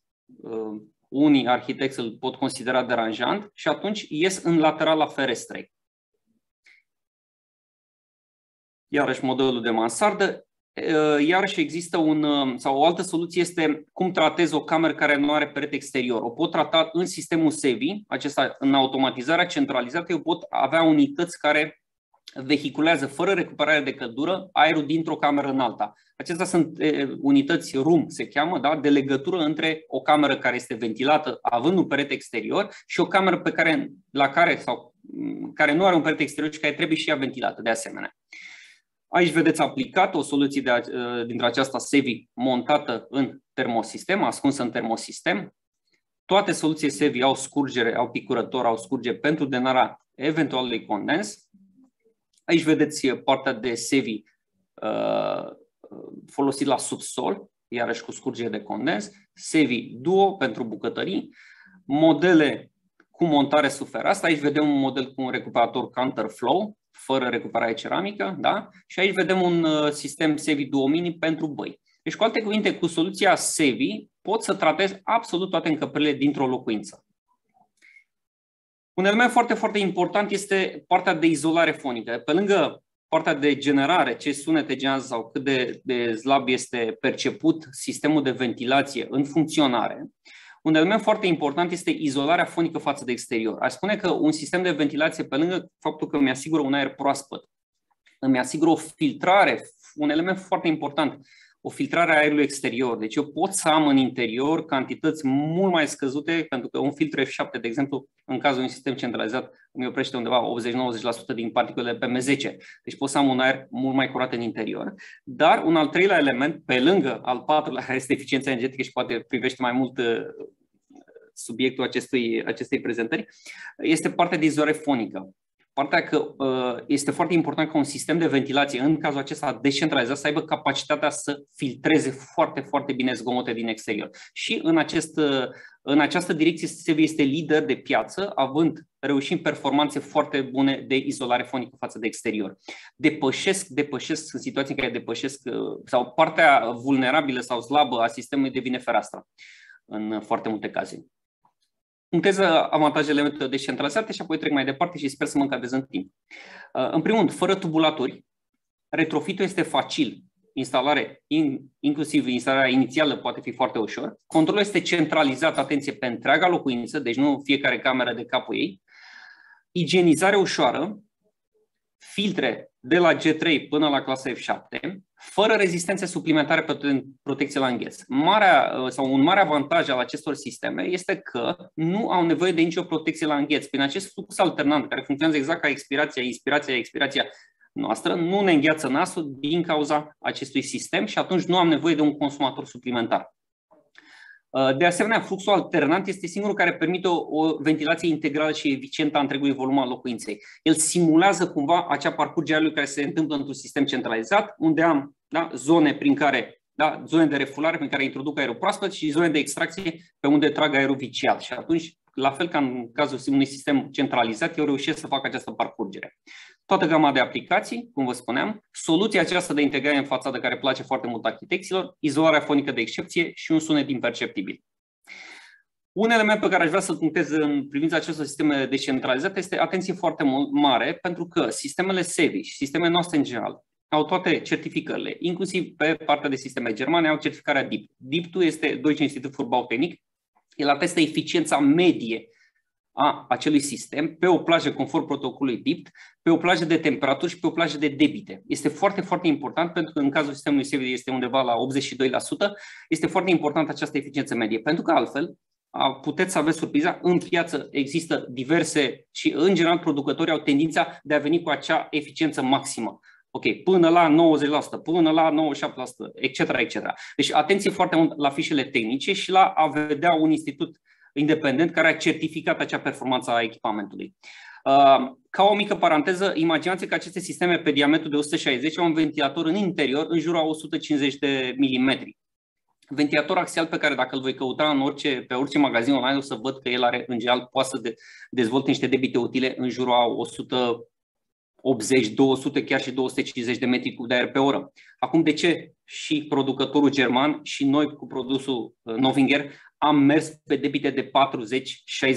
unii arhitecți îl pot considera deranjant, și atunci ies în lateral la ferestrei. Iarăși modelul de mansardă. Iarăși există o altă soluție, este cum tratez o cameră care nu are perete exterior. O pot trata în sistemul SEVI, acesta în automatizarea centralizată, eu pot avea unități care vehiculează fără recuperare de căldură aerul dintr-o cameră în alta. Acestea sunt unități room, se cheamă, da? De legătură între o cameră care este ventilată având un perete exterior și o cameră care nu are un perete exterior și care trebuie și ea ventilată de asemenea. Aici vedeți aplicat o soluție dintre aceasta SEVI montată în termosistem, ascunsă în termosistem. Toate soluțiile SEVI au scurgere, au picurător, au scurgere pentru drenarea eventualului condens. Aici vedeți partea de SEVI folosit la subsol, iarăși cu scurgere de condens, SEVI Duo pentru bucătării, modele cu montare sub fereastră. Aici vedem un model cu un recuperator counterflow, fără recuperare ceramică, da? Și aici vedem un sistem SEVI Duo Mini pentru băi. Deci, cu alte cuvinte, cu soluția SEVI pot să tratez absolut toate încăperile dintr-o locuință. Un element foarte, foarte important este partea de izolare fonică. Pe lângă partea de generare, ce sunete generează sau cât de slab este perceput sistemul de ventilație în funcționare, un element foarte important este izolarea fonică față de exterior. Aș spune că un sistem de ventilație, pe lângă faptul că îmi asigură un aer proaspăt, îmi asigură o filtrare, un element foarte important, o filtrare a aerului exterior. Deci eu pot să am în interior cantități mult mai scăzute, pentru că un filtru F7, de exemplu, în cazul unui sistem centralizat, îmi oprește undeva 80-90% din particulele PM10. Deci pot să am un aer mult mai curat în interior. Dar un al treilea element, pe lângă al patrulea, care este eficiența energetică și poate privește mai mult subiectul acestei prezentări, este partea de izolare fonică. Partea că este foarte important ca un sistem de ventilație, în cazul acesta descentralizat, să aibă capacitatea să filtreze foarte, foarte bine zgomote din exterior. Și în această direcție SEVI este lider de piață, reușind performanțe foarte bune de izolare fonică față de exterior. Depășesc în situații în care depășesc, sau partea vulnerabilă sau slabă a sistemului devine fereastra în foarte multe cazuri. Punctez avantajele descentralizate și apoi trec mai departe și sper să mă încadrez în timp. În primul rând, fără tubulaturi, retrofitul este facil. Inclusiv instalarea inițială poate fi foarte ușor. Controlul este centralizat, atenție, pe întreaga locuință, deci nu fiecare cameră de capul ei. Igienizare ușoară, filtre de la G3 până la clasa F7, fără rezistențe suplimentare pentru protecție la îngheț. Un mare avantaj al acestor sisteme este că nu au nevoie de nicio protecție la îngheț. Prin acest flux alternant, care funcționează exact ca expirația noastră, nu ne îngheață nasul din cauza acestui sistem și atunci nu am nevoie de un consumator suplimentar. De asemenea, fluxul alternant este singurul care permite o ventilație integrală și eficientă a întregului volum al locuinței. El simulează cumva acea parcurgere a aerului care se întâmplă într-un sistem centralizat, unde am zone prin care Da? Zone de refulare pe care introduc aerul proaspăt și zone de extracție pe unde trag aerul viciat. Și atunci, la fel ca în cazul unui sistem centralizat, eu reușesc să fac această parcurgere. Toată gama de aplicații, cum vă spuneam, soluția aceasta de integrare în fațadă care place foarte mult arhitecților, izolarea fonică de excepție și un sunet imperceptibil. Un element pe care aș vrea să-l punctez în privința acestor sisteme descentralizate este atenție foarte mare, pentru că sistemele SEVI și sistemele noastre în general au toate certificările, inclusiv pe partea de sisteme germane au certificarea DIPT. DIPT-ul este Deutsche Institut für Bautechnik. El atestă eficiența medie a acelui sistem pe o plajă conform protocolului DIPT, pe o plajă de temperaturi și pe o plajă de debite. Este foarte, foarte important pentru că în cazul sistemului SEVI este undeva la 82%. Este foarte important această eficiență medie, pentru că altfel puteți să aveți surpriza, în piață există diverse și în general producătorii au tendința de a veni cu acea eficiență maximă. Ok, până la 90%, până la 97%, etc., etc. Deci atenție foarte mult la fișele tehnice și la a vedea un institut independent care a certificat acea performanță a echipamentului. Ca o mică paranteză, imaginați că aceste sisteme pe diametru de 160 au un ventilator în interior în jurul a 150 de milimetri. Ventilator axial pe care dacă îl voi căuta pe orice magazin online o să văd că el are în general poate să dezvolte niște debite utile în jurul a 180, 200, chiar și 250 de metri cub de aer pe oră. Acum de ce și producătorul german și noi cu produsul Novinger am mers pe debite de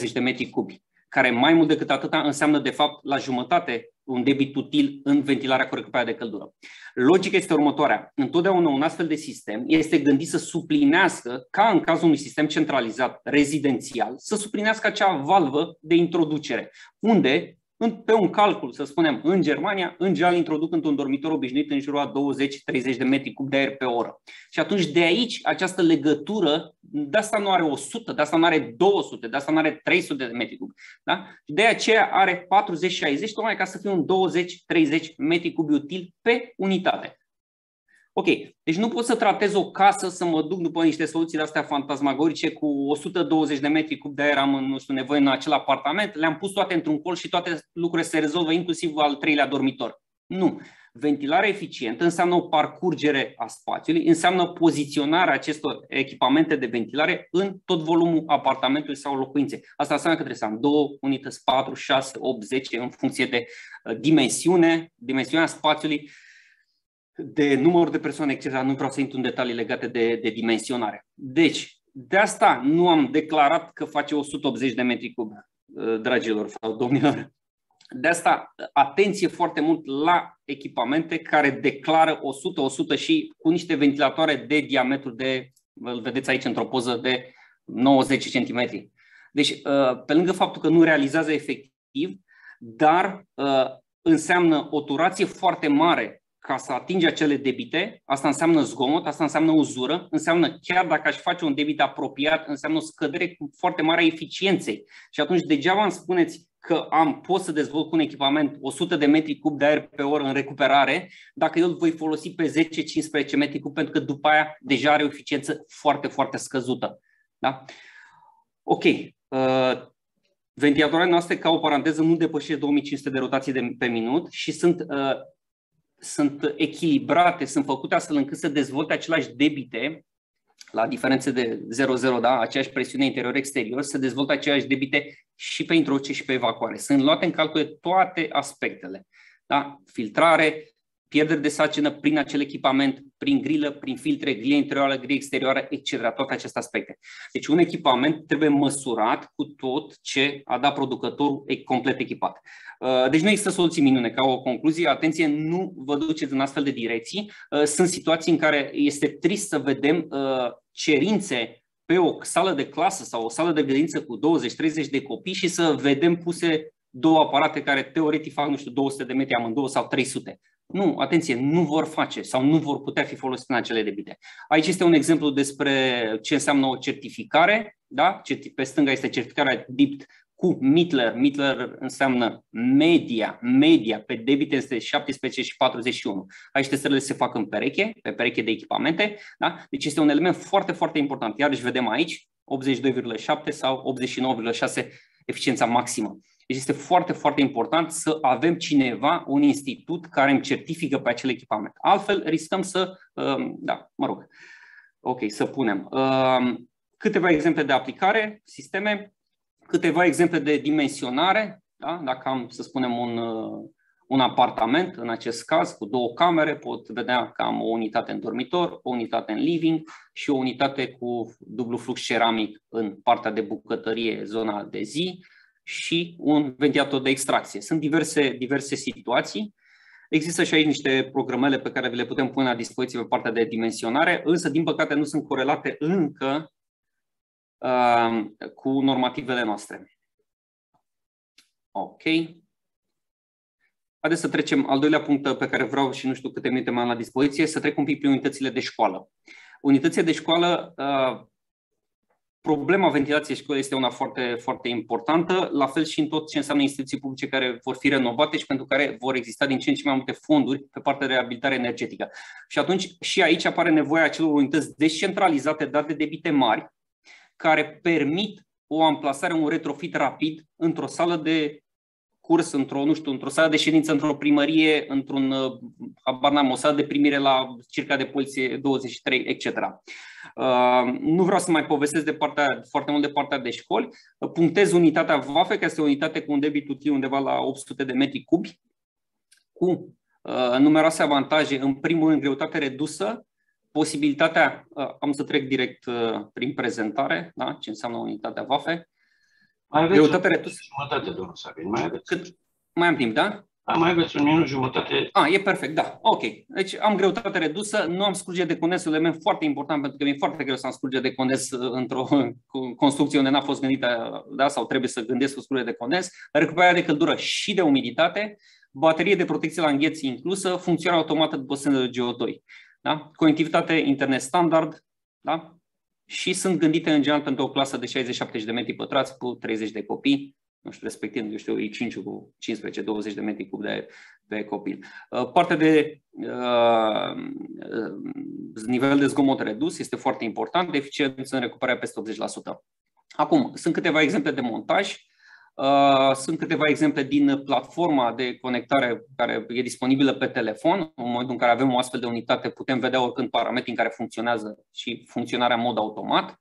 40-60 de metri cubi, care mai mult decât atâta înseamnă de fapt la jumătate un debit util în ventilarea cu recuperarea de căldură. Logica este următoarea. Întotdeauna un astfel de sistem este gândit să suplinească, ca în cazul unui sistem centralizat rezidențial, să suplinească acea valvă de introducere, unde pe un calcul, să spunem, în Germania, în general introduc într-un dormitor obișnuit în jurul a 20-30 de metri cub de aer pe oră. Și atunci de aici această legătură, de asta nu are 100, de asta nu are 200, de asta nu are 300 de metri cub. Da? De aceea are 40-60, tocmai ca să fie un 20-30 metri cub util pe unitate. Ok, deci nu pot să tratez o casă, să mă duc după niște soluții de-astea fantasmagorice cu 120 de metri cub de aer am, nu știu, nevoie în acel apartament, le-am pus toate într-un colț și toate lucrurile se rezolvă, inclusiv al treilea dormitor. Nu. Ventilarea eficientă înseamnă o parcurgere a spațiului, înseamnă poziționarea acestor echipamente de ventilare în tot volumul apartamentului sau locuinței. Asta înseamnă că trebuie să am 2 unități, 4, 6, 8, 10 în funcție de dimensiunea spațiului, de număr de persoane, etc. Nu vreau să intru în detalii legate de dimensionare. Deci, de asta nu am declarat că face 180 de metri cub, dragilor sau domnilor. De asta, atenție foarte mult la echipamente care declară 100 și cu niște ventilatoare de diametru de, îl vedeți aici într-o poză, de 90 cm. Deci, pe lângă faptul că nu realizează efectiv, dar înseamnă o turație foarte mare ca să atingi acele debite, asta înseamnă zgomot, asta înseamnă uzură, înseamnă chiar dacă aș face un debit apropiat, înseamnă o scădere foarte mare a eficienței. Și atunci degeaba îmi spuneți că pot să dezvolt cu un echipament 100 de metri cub de aer pe oră în recuperare, dacă eu îl voi folosi pe 10-15 metri cub, pentru că după aia deja are o eficiență foarte, foarte scăzută. Da? Ok. Ventilatoarele noastre, ca o paranteză, nu depășesc 2500 de rotații pe minut și sunt echilibrate, sunt făcute astfel încât să dezvolte același debite, la diferențe de 0,0, da? Aceeași presiune interior-exterior, să dezvolte aceleași debite și pe introducere și pe evacuare. Sunt luate în calcul toate aspectele. Da? Filtrare, pierderi de sarcină prin acel echipament, prin grilă, prin filtre, grilă interioară, grilă exterioară, etc. Toate aceste aspecte. Deci un echipament trebuie măsurat cu tot ce a dat producătorul complet echipat. Deci nu există soluții minune. Ca o concluzie, atenție, nu vă duceți în astfel de direcții. Sunt situații în care este trist să vedem cerințe pe o sală de clasă sau o sală de grădință cu 20-30 de copii și să vedem puse două aparate care teoretic fac, nu știu, 200 de metri amândouă sau 300. Nu, atenție, nu vor face sau nu vor putea fi folosite în acele debite. Aici este un exemplu despre ce înseamnă o certificare. Da? Pe stânga este certificarea DIPT cu Mittler. Mittler înseamnă media pe debite este 17 și 41. Aici testările se fac în pereche, pe pereche de echipamente. Da? Deci este un element foarte, foarte important. Iarăși vedem aici 82,7 sau 89,6 eficiența maximă. Deci este foarte, foarte important să avem cineva, un institut care îmi certifică pe acel echipament. Altfel riscăm să, să punem câteva exemple de aplicare, sisteme, câteva exemple de dimensionare, da? Dacă am, să spunem, un apartament, în acest caz, cu 2 camere, pot vedea că am o unitate în dormitor, o unitate în living și o unitate cu dublu flux ceramic în partea de bucătărie, zona de zi, și un ventilator de extracție. Sunt diverse situații. Există și aici niște programele pe care vi le putem pune la dispoziție pe partea de dimensionare, însă, din păcate, nu sunt corelate încă cu normativele noastre. Ok. Haideți să trecem, al doilea punct pe care vreau, și nu știu câte minute mai am la dispoziție, să trec un pic prin unitățile de școală. Unitățile de școală, problema ventilației școlii este una foarte, foarte importantă, la fel și în tot ce înseamnă instituții publice care vor fi renovate și pentru care vor exista din ce în ce mai multe fonduri pe partea de reabilitare energetică. Și atunci și aici apare nevoia acelor unități descentralizate, dar de debite mari, care permit o amplasare, un retrofit rapid într-o sală de curs, într-o sală de ședință, într-o primărie, o sală de primire la circa de poliție 23, etc. Nu vreau să mai povestesc foarte mult de partea de școli. Punctez unitatea VAFE, care este o unitate cu un debit util undeva la 800 de metri cubi, cu numeroase avantaje. În primul rând, greutate redusă, posibilitatea, am să trec direct prin prezentare, da? Ce înseamnă unitatea VAFE. Mai aveți jumătate, domnul Sabin, mai aveți. Mai am timp, da? Mai aveți 1 minut jumătate. E perfect, da. Ok. Deci am greutate redusă, nu am scurgere de condens, un element foarte important, pentru că mi-e foarte greu să am scurgere de condens într-o construcție unde n-a fost gândită, da, sau trebuie să gândesc o scurgere de condens, recuperarea de căldură și de umiditate, baterie de protecție la îngheț inclusă, funcționare automată după senzor GO2. Da? Conectivitate internet standard, da? Și sunt gândite în general pentru o clasă de 60-70 de metri pătrați cu 30 de copii, nu știu, respectiv, I5 cu 15-20 de metri cub de copil. Partea de nivel de zgomot redus este foarte important, eficiență în recuperarea peste 80%. Acum, sunt câteva exemple de montaj. Sunt câteva exemple din platforma de conectare care e disponibilă pe telefon. În momentul în care avem o astfel de unitate, putem vedea oricând parametrii în care funcționează și funcționarea în mod automat.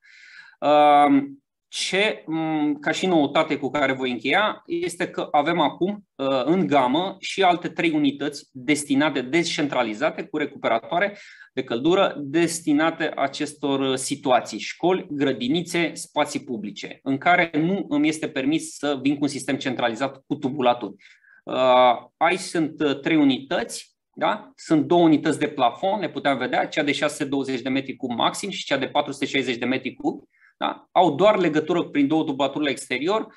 Ca și noutate cu care voi încheia, este că avem acum în gamă și alte 3 unități destinate, descentralizate, cu recuperatoare de căldură, destinate acestor situații, școli, grădinițe, spații publice, în care nu îmi este permis să vin cu un sistem centralizat cu tubulaturi. Aici sunt 3 unități, da? Sunt 2 unități de plafon, le putem vedea, cea de 620 de metri cub maxim și cea de 460 de metri cub. Da? Au doar legătură prin 2 tubulaturi la exterior.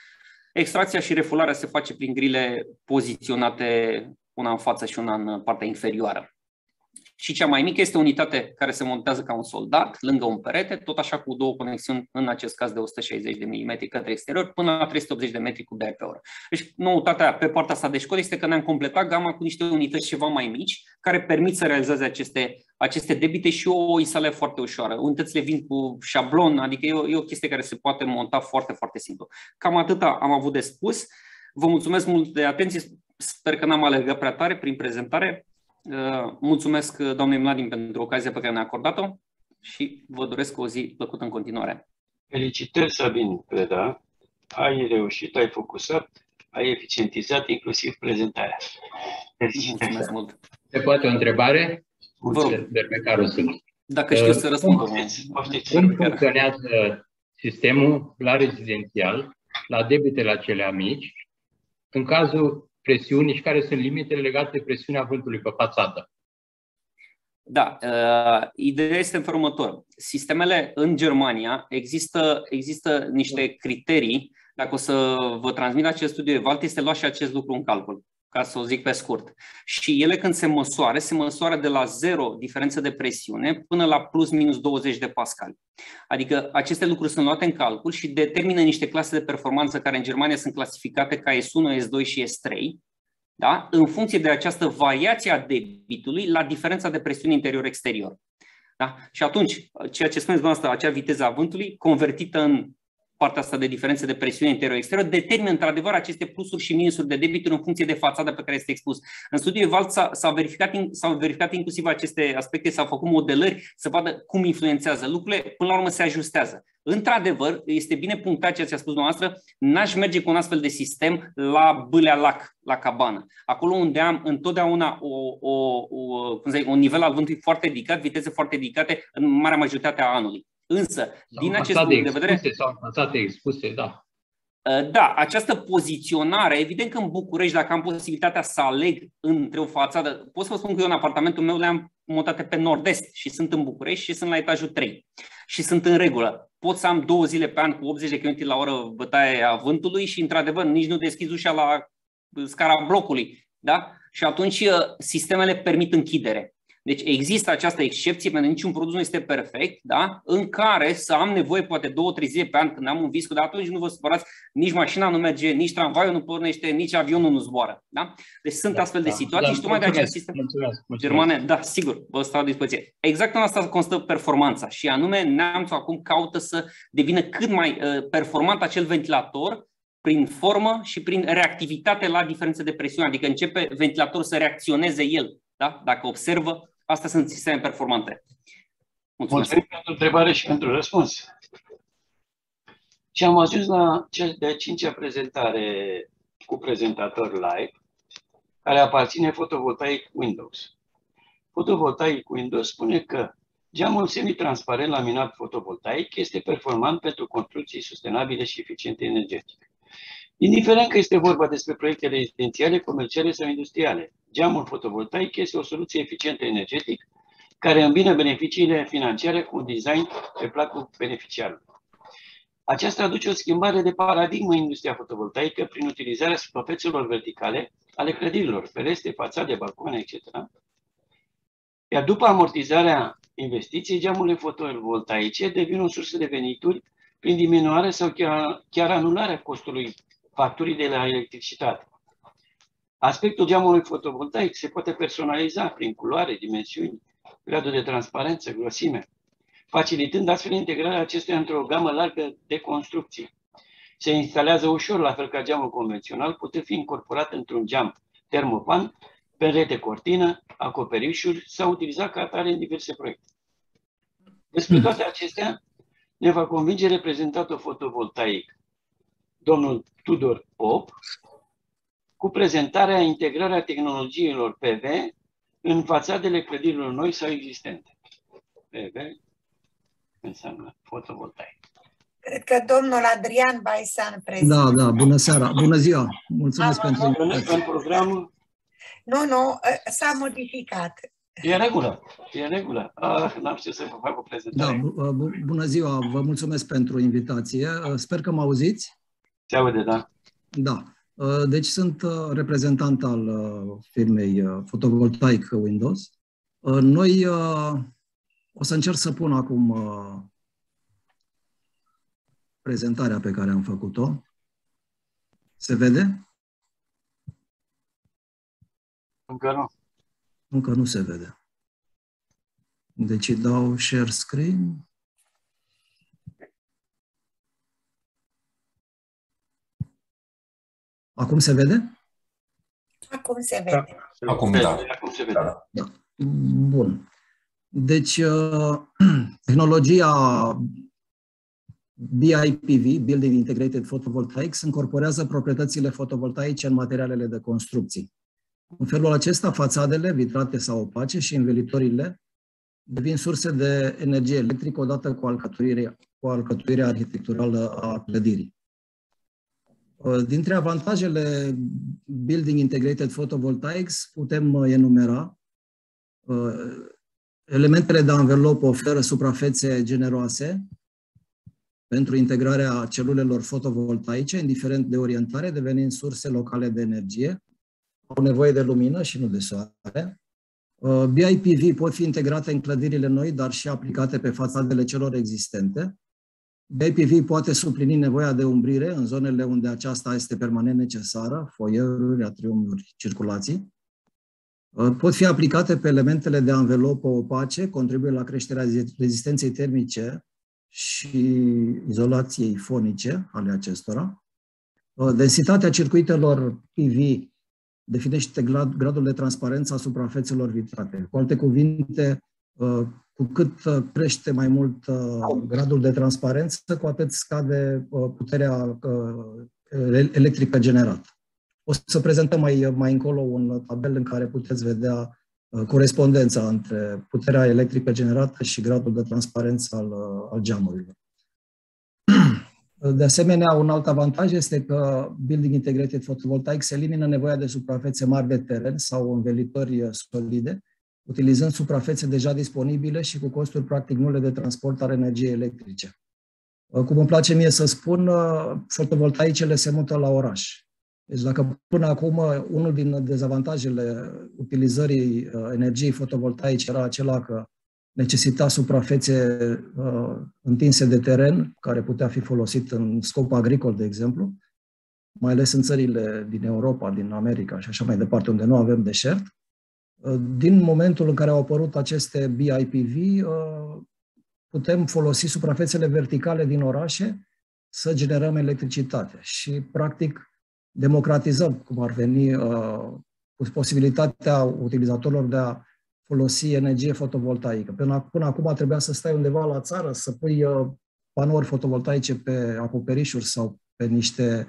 Extracția și refularea se face prin grile poziționate una în față și una în partea inferioară. Și cea mai mică este o unitate care se montează ca un soldat lângă un perete, tot așa cu 2 conexiuni, în acest caz de 160 de mm către exterior, până la 380 de metri cub de aer pe oră. Deci noutatea pe partea asta de școală este că ne-am completat gama cu niște unități ceva mai mici, care permit să realizeze aceste debite și o instalare foarte ușoară. Unitățile vin cu șablon, adică e o chestie care se poate monta foarte, foarte simplu. Cam atâta am avut de spus. Vă mulțumesc mult de atenție. Sper că n-am alergat prea tare prin prezentare. Mulțumesc doamnei Mladin pentru ocazia pe care ne-a acordat-o și vă doresc o zi plăcută în continuare. Felicitări, Sabin Preda. Ai reușit, ai focusat, ai eficientizat inclusiv prezentarea. Felicitări. Mulțumesc mult. Se poate o întrebare? Derbecaru sunt. Dacă știu să răspund. Cum funcționează sistemul la rezidențial, la debitele acelea mici, în cazul presiunii și care sunt limitele legate de presiunea vântului pe fațadă? Da, ideea este în felul următor. Sistemele în Germania există niște criterii. Dacă o să vă transmit acest studiu EVALT, este luat și acest lucru în calcul, ca să o zic pe scurt. Și ele când se măsoară de la 0 diferență de presiune până la plus minus 20 de pascali. Adică aceste lucruri sunt luate în calcul și determină niște clase de performanță care în Germania sunt clasificate ca S1, S2 și S3, da? În funcție de această variație a debitului la diferența de presiune interior-exterior. Da? Și atunci, ceea ce spuneți dumneavoastră, acea viteză a vântului convertită în partea asta de diferențe de presiune interior-exterior, determină într-adevăr aceste plusuri și minusuri de debituri în funcție de fațada pe care este expus. În studiul EVALT s-au verificat inclusiv aceste aspecte, s-au făcut modelări să vadă cum influențează lucrurile, până la urmă se ajustează. Într-adevăr, este bine punctat ceea ce a spus dumneavoastră, n-aș merge cu un astfel de sistem la Bâlea Lac, la cabană. Acolo unde am întotdeauna un nivel al vântului foarte ridicat, viteze foarte ridicate în marea majoritate a anului. Însă, din acest punct de vedere... Sau fațade expuse, da. Da, această poziționare, evident că în București, dacă am posibilitatea să aleg între o fațadă, pot să vă spun că eu în apartamentul meu le-am montate pe nord-est și sunt în București și sunt la etajul 3 și sunt în regulă. Pot să am 2 zile pe an cu 80 de km la oră bătaie a vântului și, într-adevăr, nici nu deschizi ușa la scara blocului. Da? Și atunci sistemele permit închidere. Deci există această excepție, pentru că niciun produs nu este perfect, da? În care să am nevoie poate 2-3 zile pe an când am un viscu, dar atunci nu vă supărați, nici mașina nu merge, nici tramvaiul nu pornește, nici avionul nu zboară. Da? Deci sunt astfel de situații și tocmai de acest sistem germane, da, sigur, vă stau la dispoziție. Exact în asta constă performanța și anume Neamțul acum caută să devină cât mai performant acel ventilator prin formă și prin reactivitate la diferențe de presiune, adică începe ventilatorul să reacționeze el. Da? Dacă observă, astea sunt sisteme performante. Mulțumesc. Mulțumim pentru întrebare și pentru răspuns. Și am ajuns la cea de-a 5-a prezentare cu prezentator live, care aparține Photovoltaic Windows. Photovoltaic Windows spune că geamul semitransparent laminat fotovoltaic este performant pentru construcții sustenabile și eficiente energetic. Indiferent că este vorba despre proiecte rezidențiale, comerciale sau industriale, geamul fotovoltaic este o soluție eficientă energetic care îmbină beneficiile financiare cu un design pe placul beneficiarului. Aceasta aduce o schimbare de paradigmă în industria fotovoltaică prin utilizarea suprafețelor verticale ale clădirilor, ferestre, fațade, balcoane, etc. Iar după amortizarea investiției, geamurile fotovoltaice devin o sursă de venituri prin diminuarea sau chiar anularea costului facturii de la electricitate. Aspectul geamului fotovoltaic se poate personaliza prin culoare, dimensiuni, gradul de transparență, grosime, facilitând astfel integrarea acestuia într-o gamă largă de construcții. Se instalează ușor, la fel ca geamul convențional, putând fi incorporat într-un geam termopan, perete cortină, acoperișuri sau utilizat ca atare în diverse proiecte. Despre toate acestea ne va convinge reprezentatul fotovoltaic, domnul Tudor Pop, cu prezentarea integrarea tehnologiilor PV în fațadele clădirilor noi sau existente. PV înseamnă fotovoltaic. Cred că domnul Adrian Baisan prezintă. Da, bună seara, bună ziua. Mulțumesc pentru invitație. În programul? Nu, s-a modificat. E în regulă. N-am știut să vă fac o prezentare. Da, bună ziua, vă mulțumesc pentru invitație. Sper că mă auziți. Se aude, da. Da. Deci sunt reprezentant al firmei Photovoltaic Windows. Noi o să încerc să pun acum prezentarea pe care am făcut-o. Se vede? Încă nu. Încă nu se vede. Deci dau share screen. Acum se vede? Acum se vede. Acum, da. Acum se vede. Da. Bun. Deci, tehnologia BIPV, Building Integrated Photovoltaics, incorporează proprietățile fotovoltaice în materialele de construcții. În felul acesta, fațadele, vitrate sau opace și învelitorile devin surse de energie electrică odată cu alcătuirea arhitecturală a clădirii. Dintre avantajele Building Integrated Photovoltaics putem enumera elementele de anvelopă oferă suprafețe generoase pentru integrarea celulelor fotovoltaice, indiferent de orientare, devenind surse locale de energie. Au nevoie de lumină și nu de soare. BIPV pot fi integrate în clădirile noi, dar și aplicate pe fațadele celor existente. BIPV poate suplini nevoia de umbrire în zonele unde aceasta este permanent necesară, foieruri, atriumuri, circulații. Pot fi aplicate pe elementele de anvelopă opace, contribuie la creșterea rezistenței termice și izolației fonice ale acestora. Densitatea circuitelor PV definește gradul de transparență a suprafețelor vitrate. Cu alte cuvinte, cu cât crește mai mult gradul de transparență, cu atât scade puterea electrică generată. O să prezentăm mai încolo un tabel în care puteți vedea corespondența între puterea electrică generată și gradul de transparență al geamurilor. De asemenea, un alt avantaj este că Building Integrated Photovoltaics elimină nevoia de suprafețe mari de teren sau învelitări solide, utilizând suprafețe deja disponibile și cu costuri practic nule de transport al energiei electrice. Cum îmi place mie să spun, fotovoltaicele se mută la oraș. Deci dacă până acum unul din dezavantajele utilizării energiei fotovoltaice era acela că necesita suprafețe întinse de teren, care putea fi folosit în scop agricol, de exemplu, mai ales în țările din Europa, din America și așa mai departe, unde nu avem deșert. Din momentul în care au apărut aceste BIPV, putem folosi suprafețele verticale din orașe să generăm electricitate și, practic, democratizăm, cum ar veni, posibilitatea utilizatorilor de a folosi energie fotovoltaică. Până acum trebuia să stai undeva la țară, să pui panouri fotovoltaice pe acoperișuri sau pe niște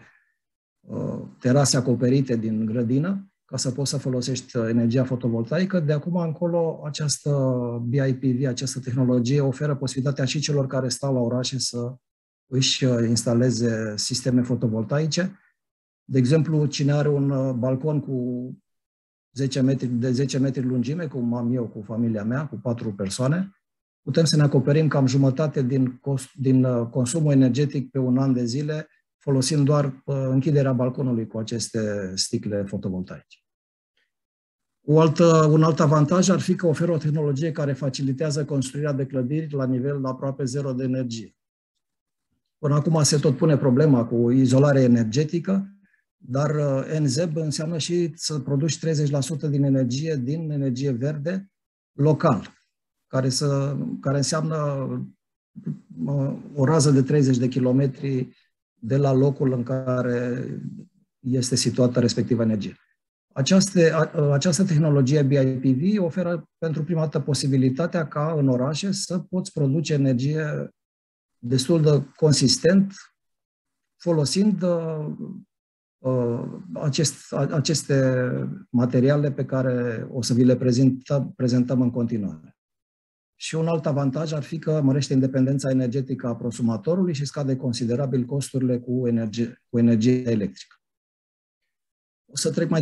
terase acoperite din grădină, ca să poți să folosești energia fotovoltaică. De acum încolo, această BIPV, această tehnologie, oferă posibilitatea și celor care stau la orașe să își instaleze sisteme fotovoltaice. De exemplu, cine are un balcon cu 10 metri lungime, cum am eu cu familia mea, cu 4 persoane, putem să ne acoperim cam jumătate din consumul energetic pe un an de zile, folosind doar închiderea balconului cu aceste sticle fotovoltaice. Un alt avantaj ar fi că oferă o tehnologie care facilitează construirea de clădiri la nivel aproape zero de energie. Până acum se tot pune problema cu izolarea energetică, dar NZEB înseamnă și să produci 30% din energie verde local, care înseamnă o rază de 30 de kilometri de la locul în care este situată respectiva energie. Această tehnologie BIPV oferă pentru prima dată posibilitatea ca în orașe să poți produce energie destul de consistent folosind aceste materiale pe care o să vi le prezentăm în continuare. Și un alt avantaj ar fi că mărește independența energetică a prosumatorului și scade considerabil costurile cu energie electrică. O să trec mai